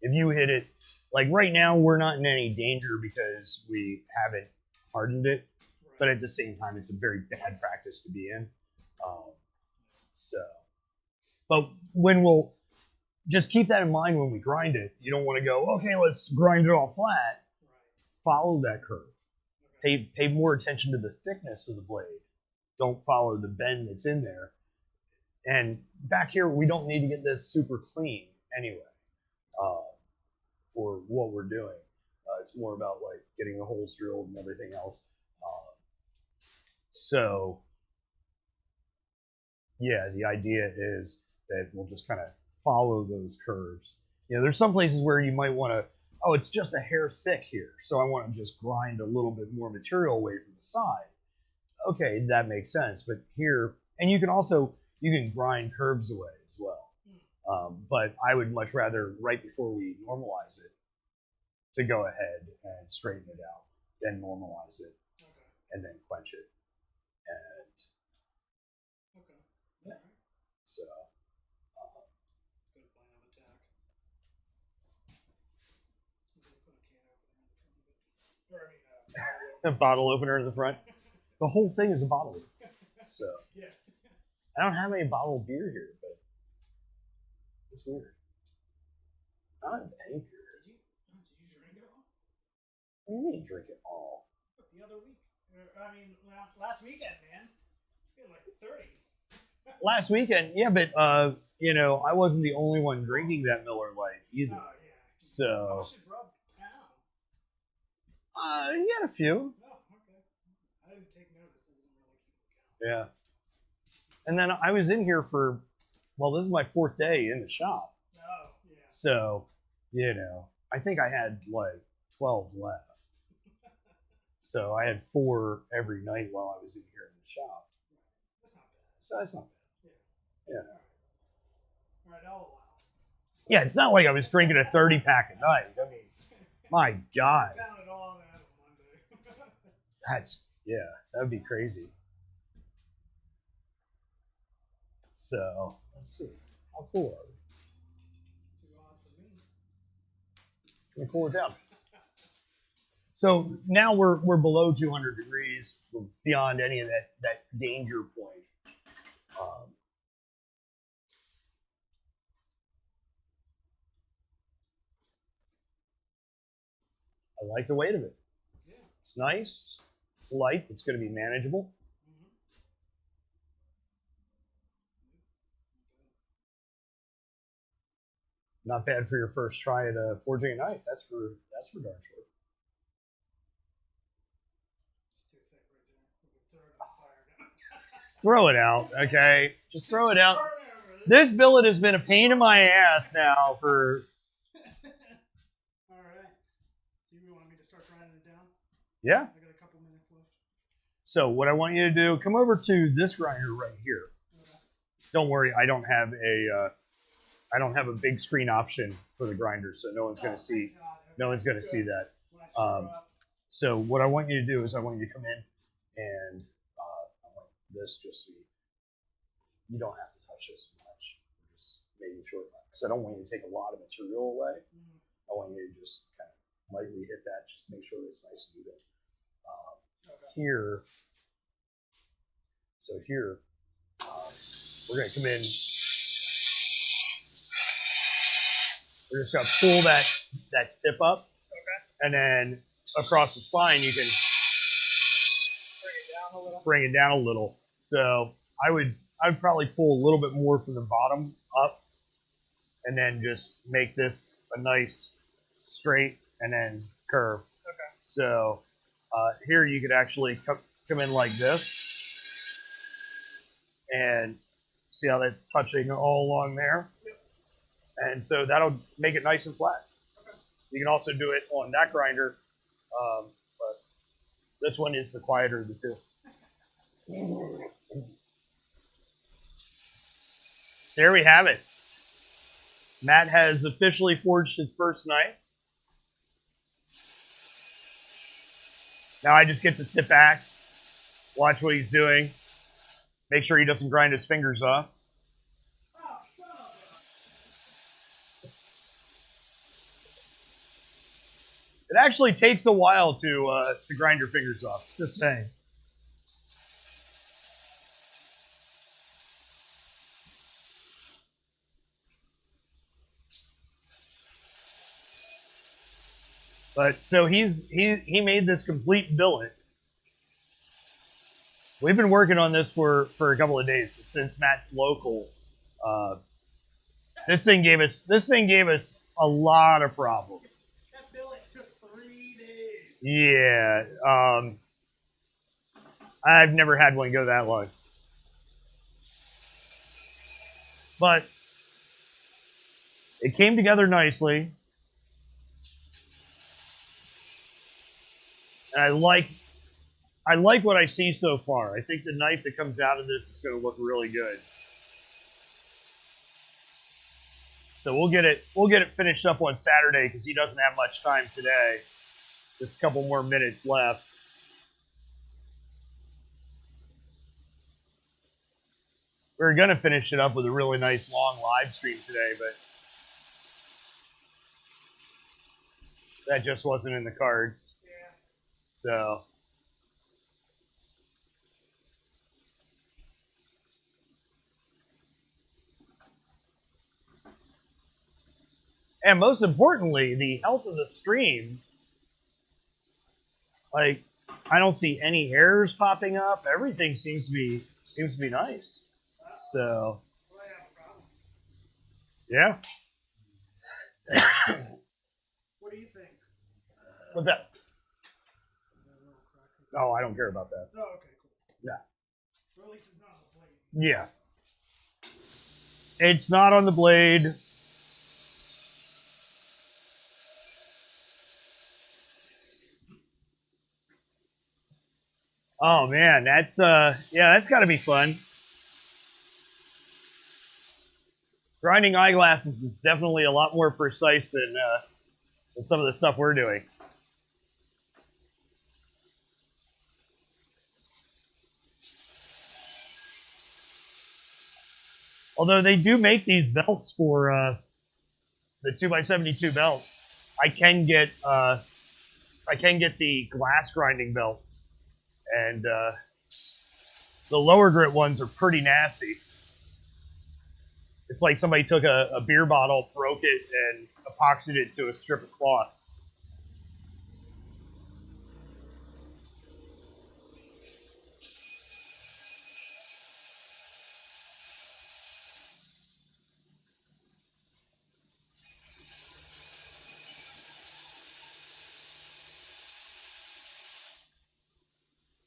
If you hit it, like right now, we're not in any danger because we haven't hardened it, Right. but at the same time, it's a very bad practice to be in. But when we'll just keep that in mind when we grind it, you don't want to go, okay, let's grind it all flat. Right. Follow that curve. Okay. Pay more attention to the thickness of the blade. Don't follow the bend that's in there. And back here, we don't need to get this super clean anyway. For what we're doing, it's more about like getting the holes drilled and everything else. So yeah, the idea is that we'll just kind of follow those curves. You know, there's some places where you might want to, oh, it's just a hair thick here, so I want to just grind a little bit more material away from the side. Okay, that makes sense. But here, and you can grind curves away as well. But I would much rather, right before we normalize it, to go ahead and straighten it out, then normalize it, Okay. and then quench it. And Okay. Yeah. All right. so, Good plan of attack. I'm gonna put a can opener in the front of it. Or, a bottle opener in the front. The whole thing is a bottle. So yeah. I don't have any bottled beer here, but it's weird. I don't have any beer. Did you drink it all? What do you mean drink it all? Look, the other week. I mean, last weekend, man. You had like 30. Last weekend, yeah, but you know, I wasn't the only one drinking that Miller Lite either. Oh, yeah. How So much did Rob pound? he had a few. Oh, okay. I didn't take notice. I wasn't really keeping count. Yeah. And then I was in here for, well, this is my 4th day in the shop. Oh, yeah. So, you know, I think I had like 12 left. So I had 4 every night while I was in here in the shop. That's not bad. So that's not bad. Yeah. All right, I'll allow. Yeah, it's not like I was drinking a 30-pack a night. I mean, my God. Down at all that on Monday. That would be crazy. So, let's see. How cool are we? Too hot for me. Let me cool it down. So now we're below 200 degrees. We're beyond any of that danger point. I like the weight of it. Yeah. It's nice. It's light. It's going to be manageable. Not bad for your first try at forging a knife. That's for darn sure. Just throw it out, okay? Just throw it out. This billet has been a pain in my ass now for. All right. So you want me to start grinding it down? Yeah. I got a couple minutes left. So what I want you to do, come over to this grinder right here. Okay. Don't worry, I don't have a big screen option for the grinder, so no one's going to see. No one's going to see that. So what I want you to do is I want you to come in and I want this just to be. You don't have to touch this much. Just making sure, because I don't want you to take a lot of material away. I want you to just kind of lightly hit that, just to make sure it's nice and even. Here, so here, we're going to come in. We're just going to pull that tip up, and then across the spine you can bring it down a little. So I would probably pull a little bit more from the bottom up, and then just make this a nice straight and then curve. Okay. So here you could actually come in like this, and see how that's touching all along there. And so that'll make it nice and flat. Okay. You can also do it on that grinder, but this one is the quieter of the two. So there we have it. Matt has officially forged his first knife. Now I just get to sit back, watch what he's doing, make sure he doesn't grind his fingers off. It actually takes a while to grind your fingers off. Just saying. But so he made this complete billet. We've been working on this for a couple of days, but since Matt's local, this thing gave us a lot of problems. That billet took 3 days. Yeah, I've never had one go that long. But it came together nicely. And I like what I see so far. I think the knife that comes out of this is going to look really good. So we'll get it finished up on Saturday because he doesn't have much time today. Just a couple more minutes left. We were going to finish it up with a really nice long live stream today, but that just wasn't in the cards. Yeah. So and most importantly, the health of the stream. Like, I don't see any errors popping up. Everything seems to be nice. So Well, I have a problem. yeah. What do you think? What's that? Oh, I don't care about that. Oh, okay, cool. Yeah. Well, at least it's not on the blade. Yeah. It's not on the blade. Oh man, that's got to be fun. Grinding eyeglasses is definitely a lot more precise than some of the stuff we're doing. Although they do make these belts for the 2x72 belts, I can get the glass grinding belts, and the lower grit ones are pretty nasty. It's like somebody took a beer bottle, broke it, and epoxied it to a strip of cloth.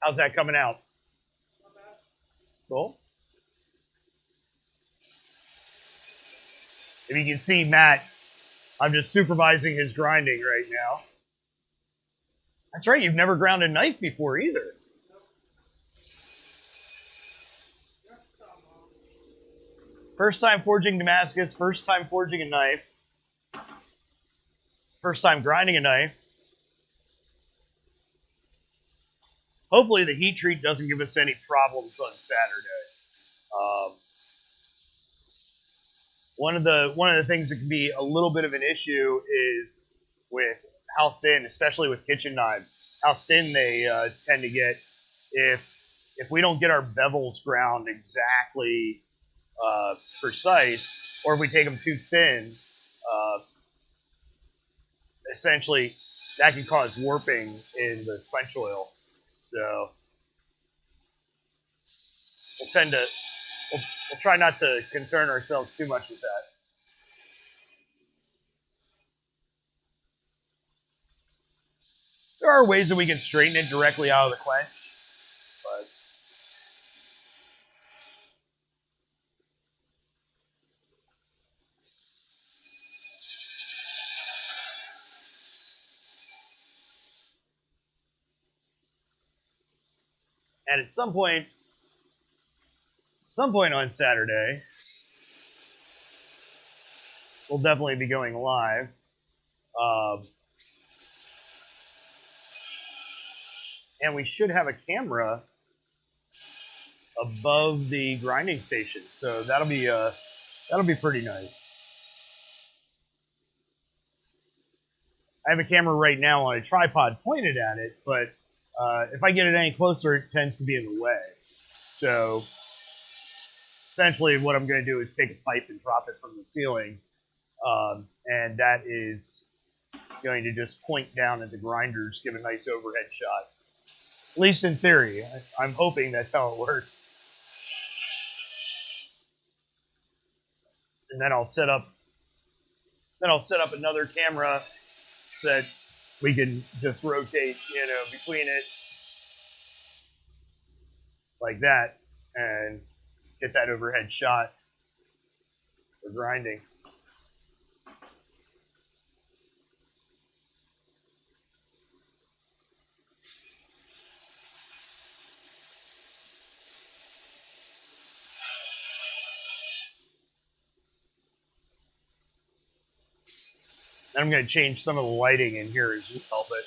How's that coming out? Cool. If you can see Matt, I'm just supervising his grinding right now. That's right, you've never ground a knife before either. First time forging Damascus, first time forging a knife, first time grinding a knife. Hopefully the heat treat doesn't give us any problems on Saturday. One of the things that can be a little bit of an issue is with how thin, especially with kitchen knives, how thin they tend to get if we don't get our bevels ground exactly precise, or if we take them too thin. Essentially, that can cause warping in the quench oil. So we'll try not to concern ourselves too much with that. There are ways that we can straighten it directly out of the quench, but and at some point on Saturday, we'll definitely be going live. And we should have a camera above the grinding station, so that'll be pretty nice. I have a camera right now on a tripod pointed at it, but if I get it any closer, it tends to be in the way. So essentially what I'm going to do is take a pipe and drop it from the ceiling, and that is going to just point down at the grinders, give a nice overhead shot. At least in theory. I'm hoping that's how it works. And then I'll set up another camera set we can just rotate, between it like that and get that overhead shot for grinding. And I'm going to change some of the lighting in here as well, but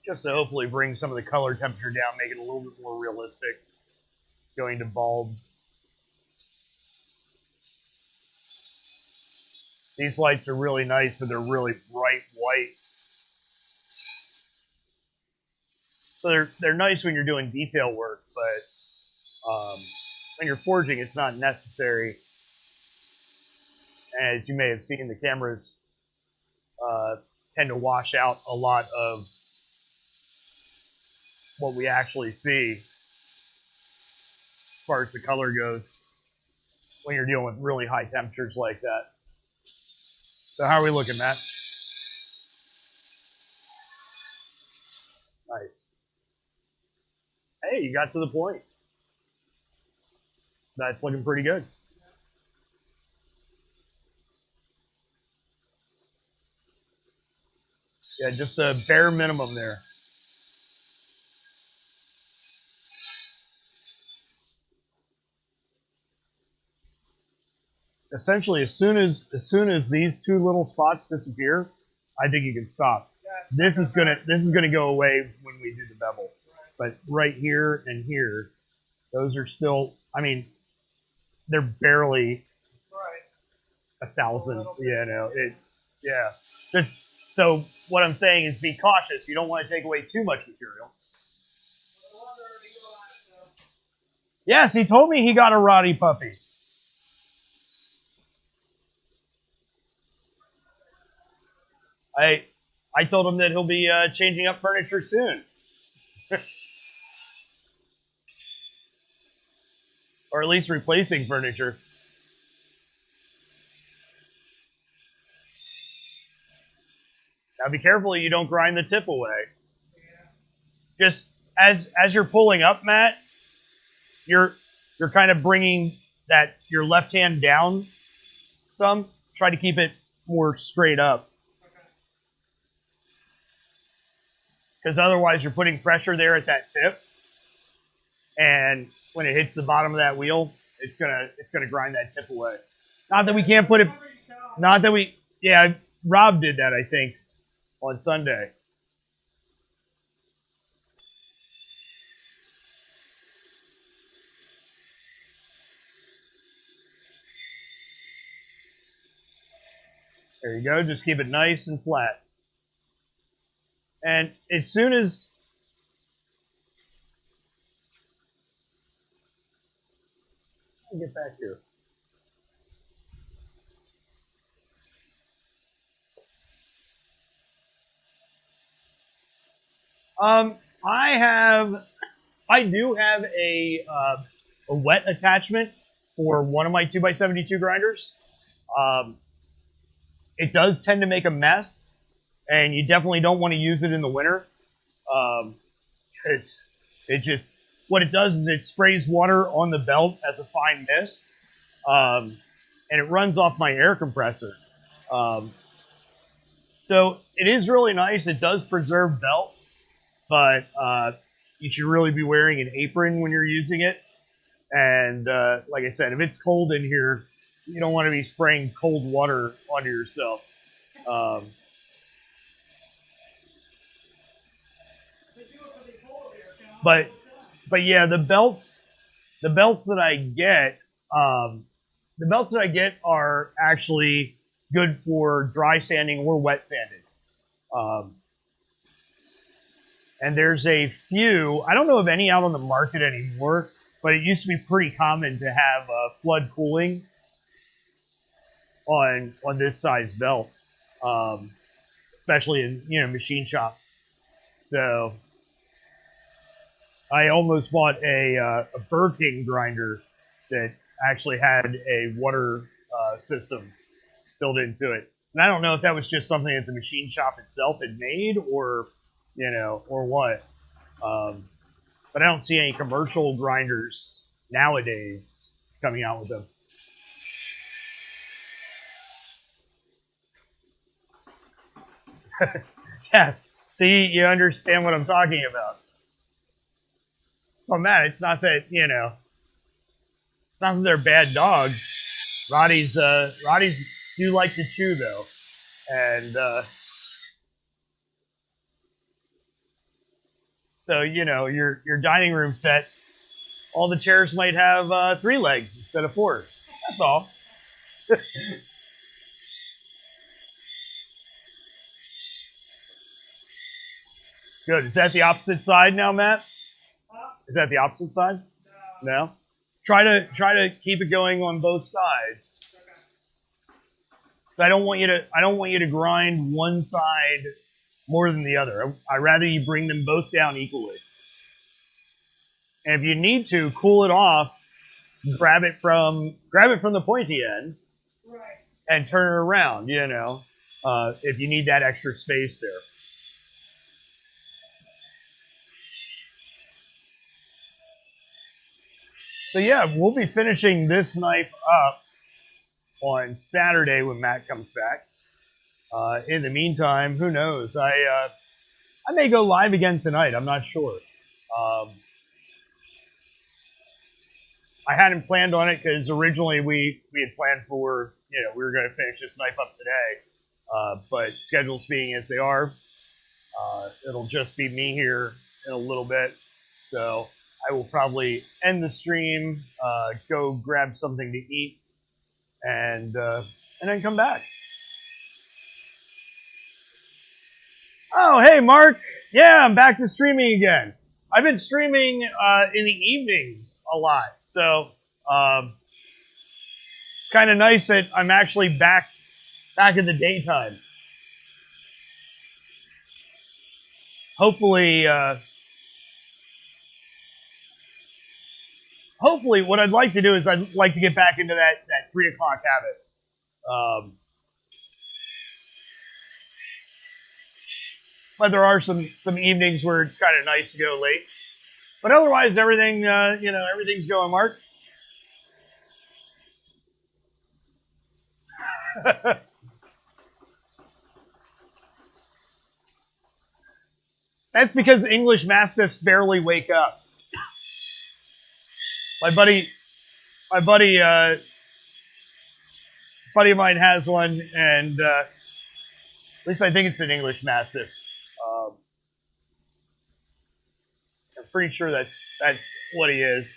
just to hopefully bring some of the color temperature down, make it a little bit more realistic, going to bulbs. These lights are really nice, but they're really bright white. So they're nice when you're doing detail work, but when you're forging, it's not necessary. As you may have seen, the cameras tend to wash out a lot of what we actually see as far as the color goes when you're dealing with really high temperatures like that. So how are we looking, Matt? Nice. Hey, you got to the point. That's looking pretty good. Yeah, just a bare minimum there. essentially as soon as these two little spots disappear, I think you can stop. This is gonna go away when we do the bevel. But right here and here, those are still. I mean, they're barely Right. 1,000. It's Just so what I'm saying is be cautious. You don't want to take away too much material. Yes, he told me he got a Roddy puppy. I told him that he'll be changing up furniture soon. Or at least replacing furniture. Now be careful you don't grind the tip away. Just as you're pulling up, Matt, you're kind of bringing your left hand down some. Try to keep it more straight up. Because otherwise you're putting pressure there at that tip. And when it hits the bottom of that wheel, it's gonna grind that tip away. Not that we can't put it. Not that we. Yeah, Rob did that, I think, on Sunday. There you go. Just keep it nice and flat. And as soon as get back here. I do have a wet attachment for one of my 2x72 grinders. It does tend to make a mess, and you definitely don't want to use it in the winter, because what it does is it sprays water on the belt as a fine mist, and it runs off my air compressor. So it is really nice. It does preserve belts, but you should really be wearing an apron when you're using it. And like I said, if it's cold in here, you don't want to be spraying cold water onto yourself. But yeah, the belts that I get are actually good for dry sanding or wet sanding. And there's a few, I don't know of any out on the market anymore, but it used to be pretty common to have flood cooling on this size belt, especially in machine shops. So I almost bought a Burr King grinder that actually had a water system built into it. And I don't know if that was just something that the machine shop itself had made, or what. But I don't see any commercial grinders nowadays coming out with them. Yes. See, you understand what I'm talking about. Well, Matt, it's not that they're bad dogs. Roddy's do like to chew though, and so your dining room set, all the chairs might have 3 legs instead of 4. That's all. Good. Is that the opposite side now, Matt? Is that the opposite side? No. Try to keep it going on both sides. So I don't want you to grind one side more than the other. I'd rather you bring them both down equally. And if you need to cool it off, grab it from the pointy end, and turn it around. If you need that extra space there. So yeah, we'll be finishing this knife up on Saturday when Matt comes back. In the meantime, who knows? I may go live again tonight. I'm not sure. I hadn't planned on it because originally we had planned for, we were going to finish this knife up today. But schedules being as they are, it'll just be me here in a little bit. So I will probably end the stream, go grab something to eat, and then come back. Oh, hey, Mark. Yeah, I'm back to streaming again. I've been streaming in the evenings a lot, so it's kind of nice that I'm actually back in the daytime. Hopefully, what I'd like to do is I'd like to get back into that 3 o'clock habit. But there are some evenings where it's kind of nice to go late. But otherwise, everything, everything's going, Mark. That's because English Mastiffs barely wake up. My buddy of mine has one, and at least I think it's an English Mastiff. I'm pretty sure that's what he is,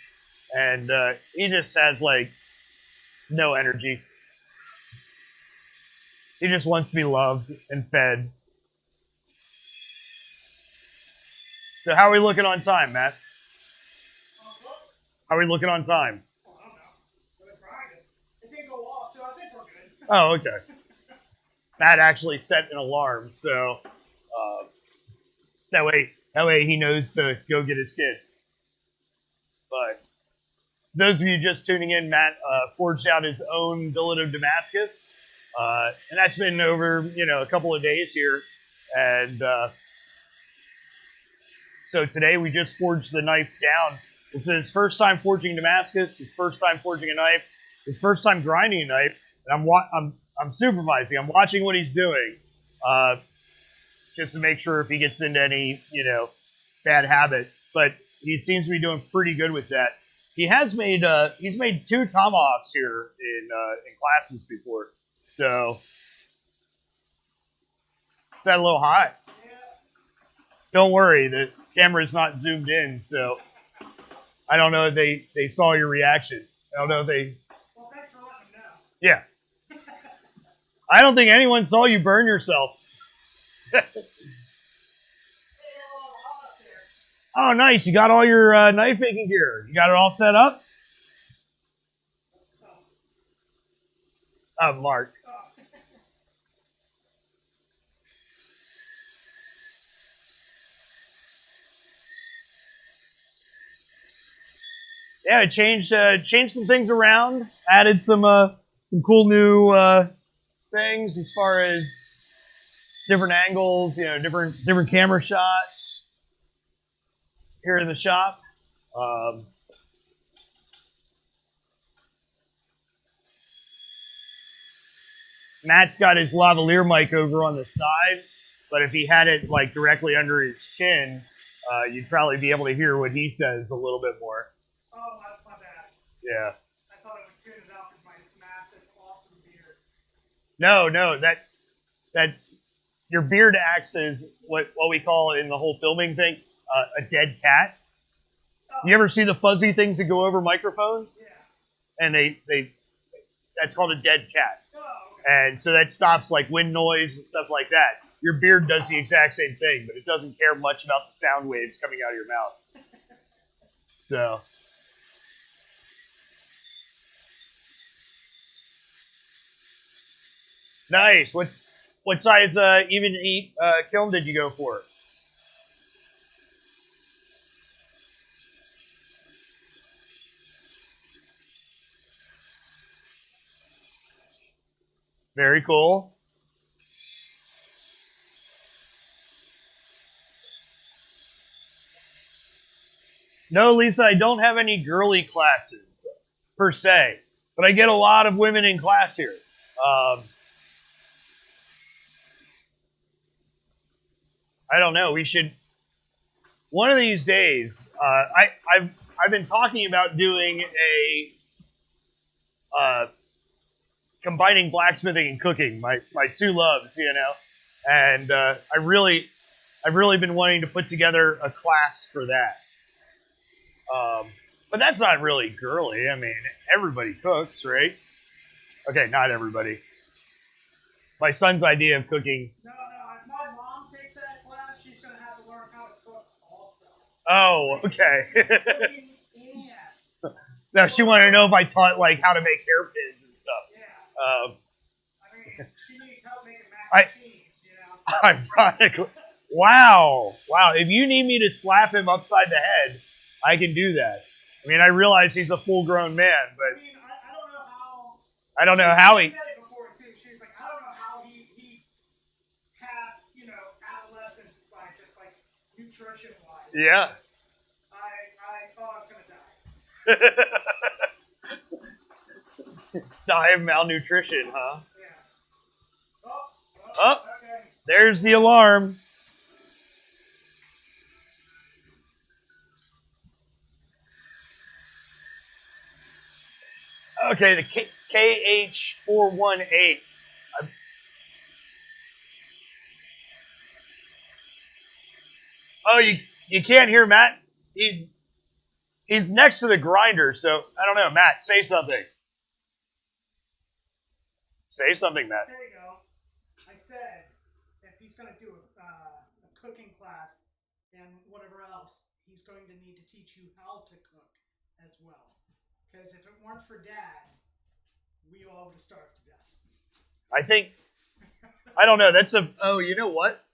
and he just has like no energy. He just wants to be loved and fed. So how are we looking on time, Matt? How are we looking on time? I don't know. We're trying. It didn't go off, so I think we're good. Oh, okay. Matt actually set an alarm, so that way he knows to go get his kid. But those of you just tuning in, Matt forged out his own billet of Damascus, and that's been over a couple of days here, and so today we just forged the knife down. This is his first time forging Damascus, his first time forging a knife, his first time grinding a knife, and I'm supervising. I'm watching what he's doing, just to make sure if he gets into any bad habits. But he seems to be doing pretty good with that. He has made he's made 2 tomahawks here in classes before, so is that a little hot? Yeah. Don't worry, the camera's not zoomed in, so. I don't know if they saw your reaction. I don't know if they... Well, thanks for letting them know. Yeah. I don't think anyone saw you burn yourself. Oh, nice. You got all your knife making gear. You got it all set up? Oh, Mark. Yeah, changed some things around. Added some cool new things as far as different angles, different camera shots here in the shop. Matt's got his lavalier mic over on the side, but if he had it like directly under his chin, you'd probably be able to hear what he says a little bit more. Oh, my bad. Yeah. I thought it would tune it out with my massive, awesome beard. No, that's your beard acts as what we call in the whole filming thing a dead cat. Oh. You ever see the fuzzy things that go over microphones? Yeah. And they that's called a dead cat. Oh, okay. And so that stops like wind noise and stuff like that. Your beard does the exact same thing, but it doesn't care much about the sound waves coming out of your mouth. So. Nice. What size even eat kiln did you go for? Very cool. No, Lisa, I don't have any girly classes per se, but I get a lot of women in class here. I don't know. We should one of these days, I've been talking about doing a combining blacksmithing and cooking, my two loves, and I've really been wanting to put together a class for that. But that's not really girly. I mean, everybody cooks, right? Okay, not everybody. My son's idea of cooking. No. If my mom takes that class, she's gonna have to learn how to cook also. Oh, okay. Cooking and Now she wanted to know if I taught like how to make hairpins and stuff. yeah. I mean, she needs help making mac and cheese, Ironically, wow. If you need me to slap him upside the head, I can do that. I mean, I realize he's a full-grown man, I but mean, I don't know how. I don't know how he. She said it before too. She was like, I don't know how he passed, adolescence by just like nutrition wise. Yeah. I thought I was gonna die. Die of malnutrition, huh? Yeah. Oh, Okay. there's the alarm. Okay, the KH418. Oh, you can't hear Matt? He's next to the grinder, so I don't know. Matt, say something. Say something, Matt. There you go. I said if he's going to do a cooking class and whatever else, he's going to need to teach you how to cook as well. Because if it weren't for Dad, we all would have starved to death. I don't know. Oh, you know what?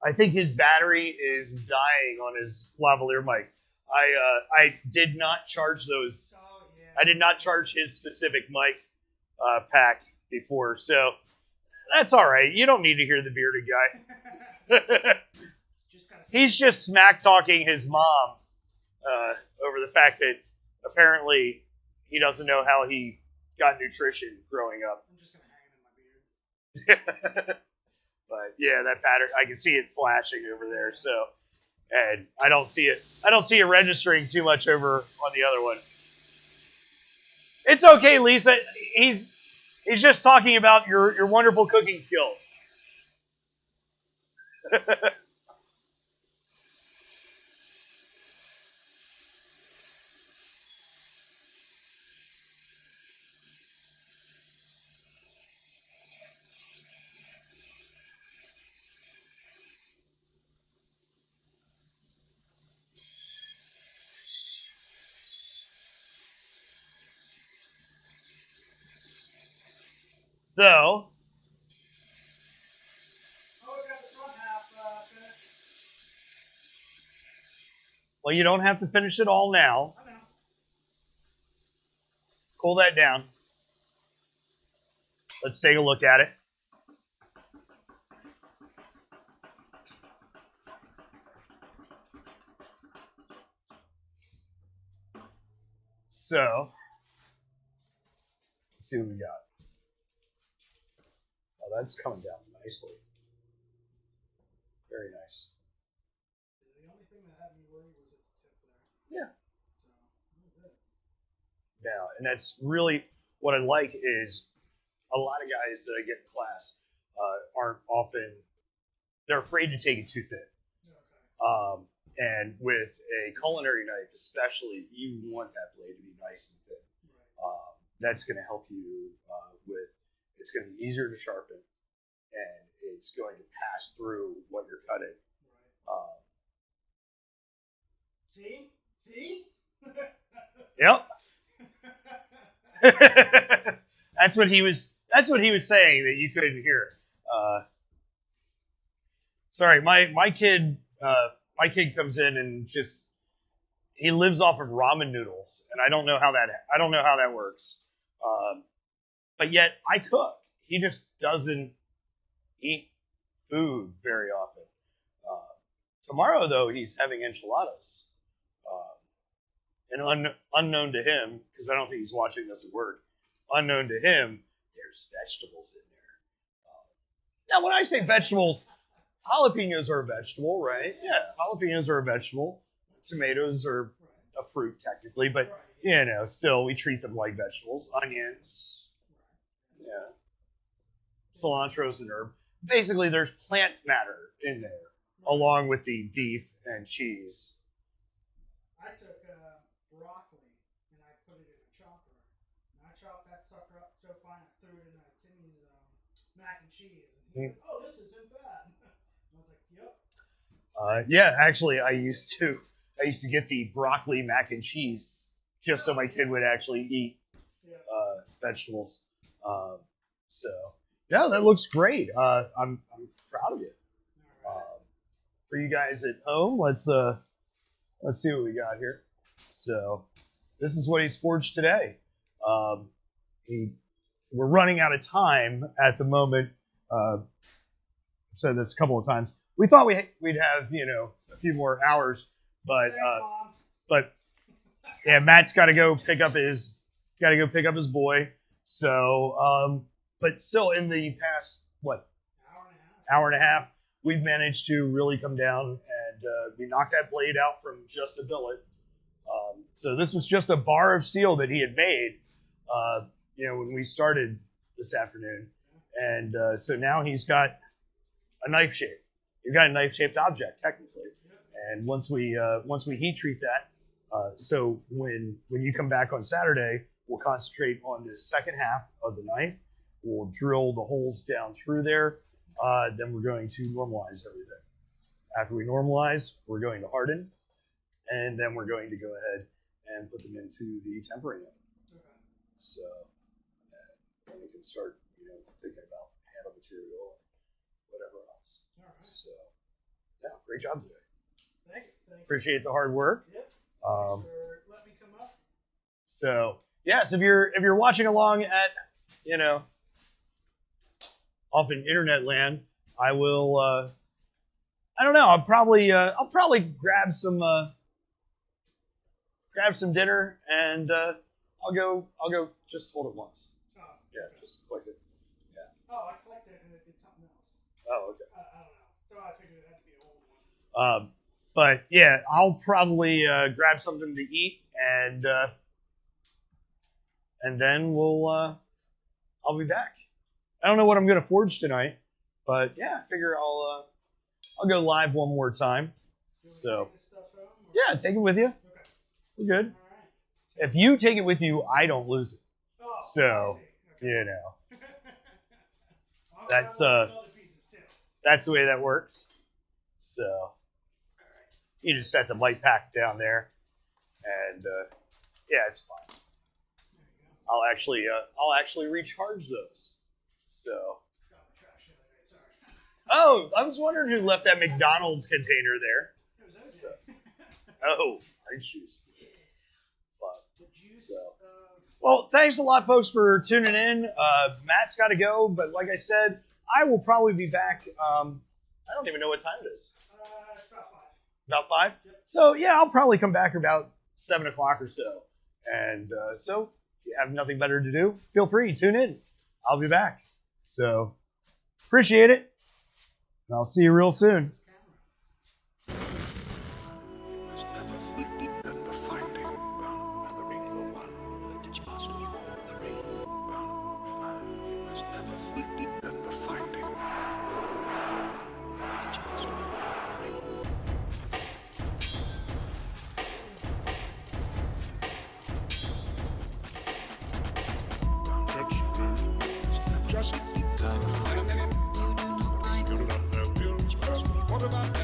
I think his battery is dying on his lavalier mic. I did not charge those. Oh, yeah. I did not charge his specific mic pack before, so that's all right. You don't need to hear the bearded guy. He's just smack talking his mom over the fact that apparently he doesn't know how he got nutrition growing up. I'm just going to hang it in my beard. But yeah, that pattern, I can see it flashing over there. So, and I don't see it registering too much over on the other one. It's okay, Lisa. He's just talking about your wonderful cooking skills. So, Oh, we got the front half finished. well, you don't have to finish it all now. I know. Cool that down. Let's take a look at it. So, let's see what we got. Oh, that's coming down nicely. Very nice. The only thing that had me worried was at the tip there. Yeah. So, that was it. Now, and that's really what I like is a lot of guys that I get in class aren't often, they're afraid to take it too thin. Okay. And with a culinary knife especially, you want that blade to be nice and thin. Right. That's going to help you with, it's going to be easier to sharpen, and it's going to pass through what you're cutting. Right. See? Yep. That's what he was saying that you couldn't hear. Sorry, my kid comes in and just, he lives off of ramen noodles, and I don't know how that works. But yet I cook. He just doesn't eat food very often. Tomorrow though, he's having enchiladas. And unknown to him, because I don't think he's watching this at work, unknown to him, there's vegetables in there. Now, when I say vegetables, Jalapenos are a vegetable, right? Yeah, jalapenos are a vegetable. Tomatoes are a fruit technically, but you know, still we treat them like vegetables. Onions, yeah. Cilantro's an herb. Basically, there's plant matter in there, along with the beef and cheese. I took broccoli and I put it in a chopper. And I chopped that sucker up so fine I threw it in Timmy's mac and cheese. And he said, "Oh, this isn't bad." I was like, "Yep." Yeah, actually, I used to get the broccoli mac and cheese just so my kid would actually eat vegetables. So yeah, that looks great. I'm proud of you. For you guys at home, let's see what we got here. So this is what he's forged today. We're running out of time at the moment. I've said this a couple of times. We thought we'd have a few more hours, but Thanks, Mom. yeah, Matt's got to go pick up his boy. So but still, in the past hour and a half, we've managed to really come down and we knocked that blade out from just a billet. So this was just a bar of steel that he had made, when we started this afternoon. And so now he's got a knife shape. You've got a knife-shaped object, technically. And once we heat treat that, so when you come back on Saturday, we'll concentrate on the second half of the knife. We'll drill the holes down through there. Then we're going to normalize everything. After we normalize, we're going to harden, and then we're going to go ahead and put them into the tempering oven. Okay. So then we can start, thinking about handle material and whatever else. All right. So yeah, great job today. Thank you. Appreciate the hard work. Yep. Thanks for letting me come up. So yes, if you're watching along at off in internet land, I will. I don't know. I'll probably grab some dinner and I'll go just hold it once. Oh, Yeah, just click it. Yeah. Oh, I clicked it and it did something else. Oh, okay. I don't know. So I figured it had to be an old one. But yeah, I'll probably grab something to eat and then I'll be back. I don't know what I'm gonna forge tonight, but yeah, I figure I'll go live one more time. So Take this stuff home, or? yeah, take it with you. Okay. We're good. All right. If you take it with you, I don't lose it. Oh, So, I see. Okay. I'll That's, grab those other pieces too. that's the way that works. So you just set the light pack down there, and yeah, it's fine. There you go. I'll actually recharge those. So. Got my trash the other day. Sorry. Oh, I was wondering who left that McDonald's container there. It was So. okay. Oh, orange juice. But, The juice So. of... well, thanks a lot, folks, for tuning in. Matt's got to go, but like I said, I will probably be back. I don't even know what time it is. It's about 5. About 5? Yep. So, yeah, I'll probably come back about 7 o'clock or so. And so, if you have nothing better to do, feel free, tune in. I'll be back. So, appreciate it. And I'll see you real soon. This camera. was never finding and the finding and the ring no one did you pass the ring it was never finding and the finding did you pass the ring just time. Wait a minute, you do not find. What about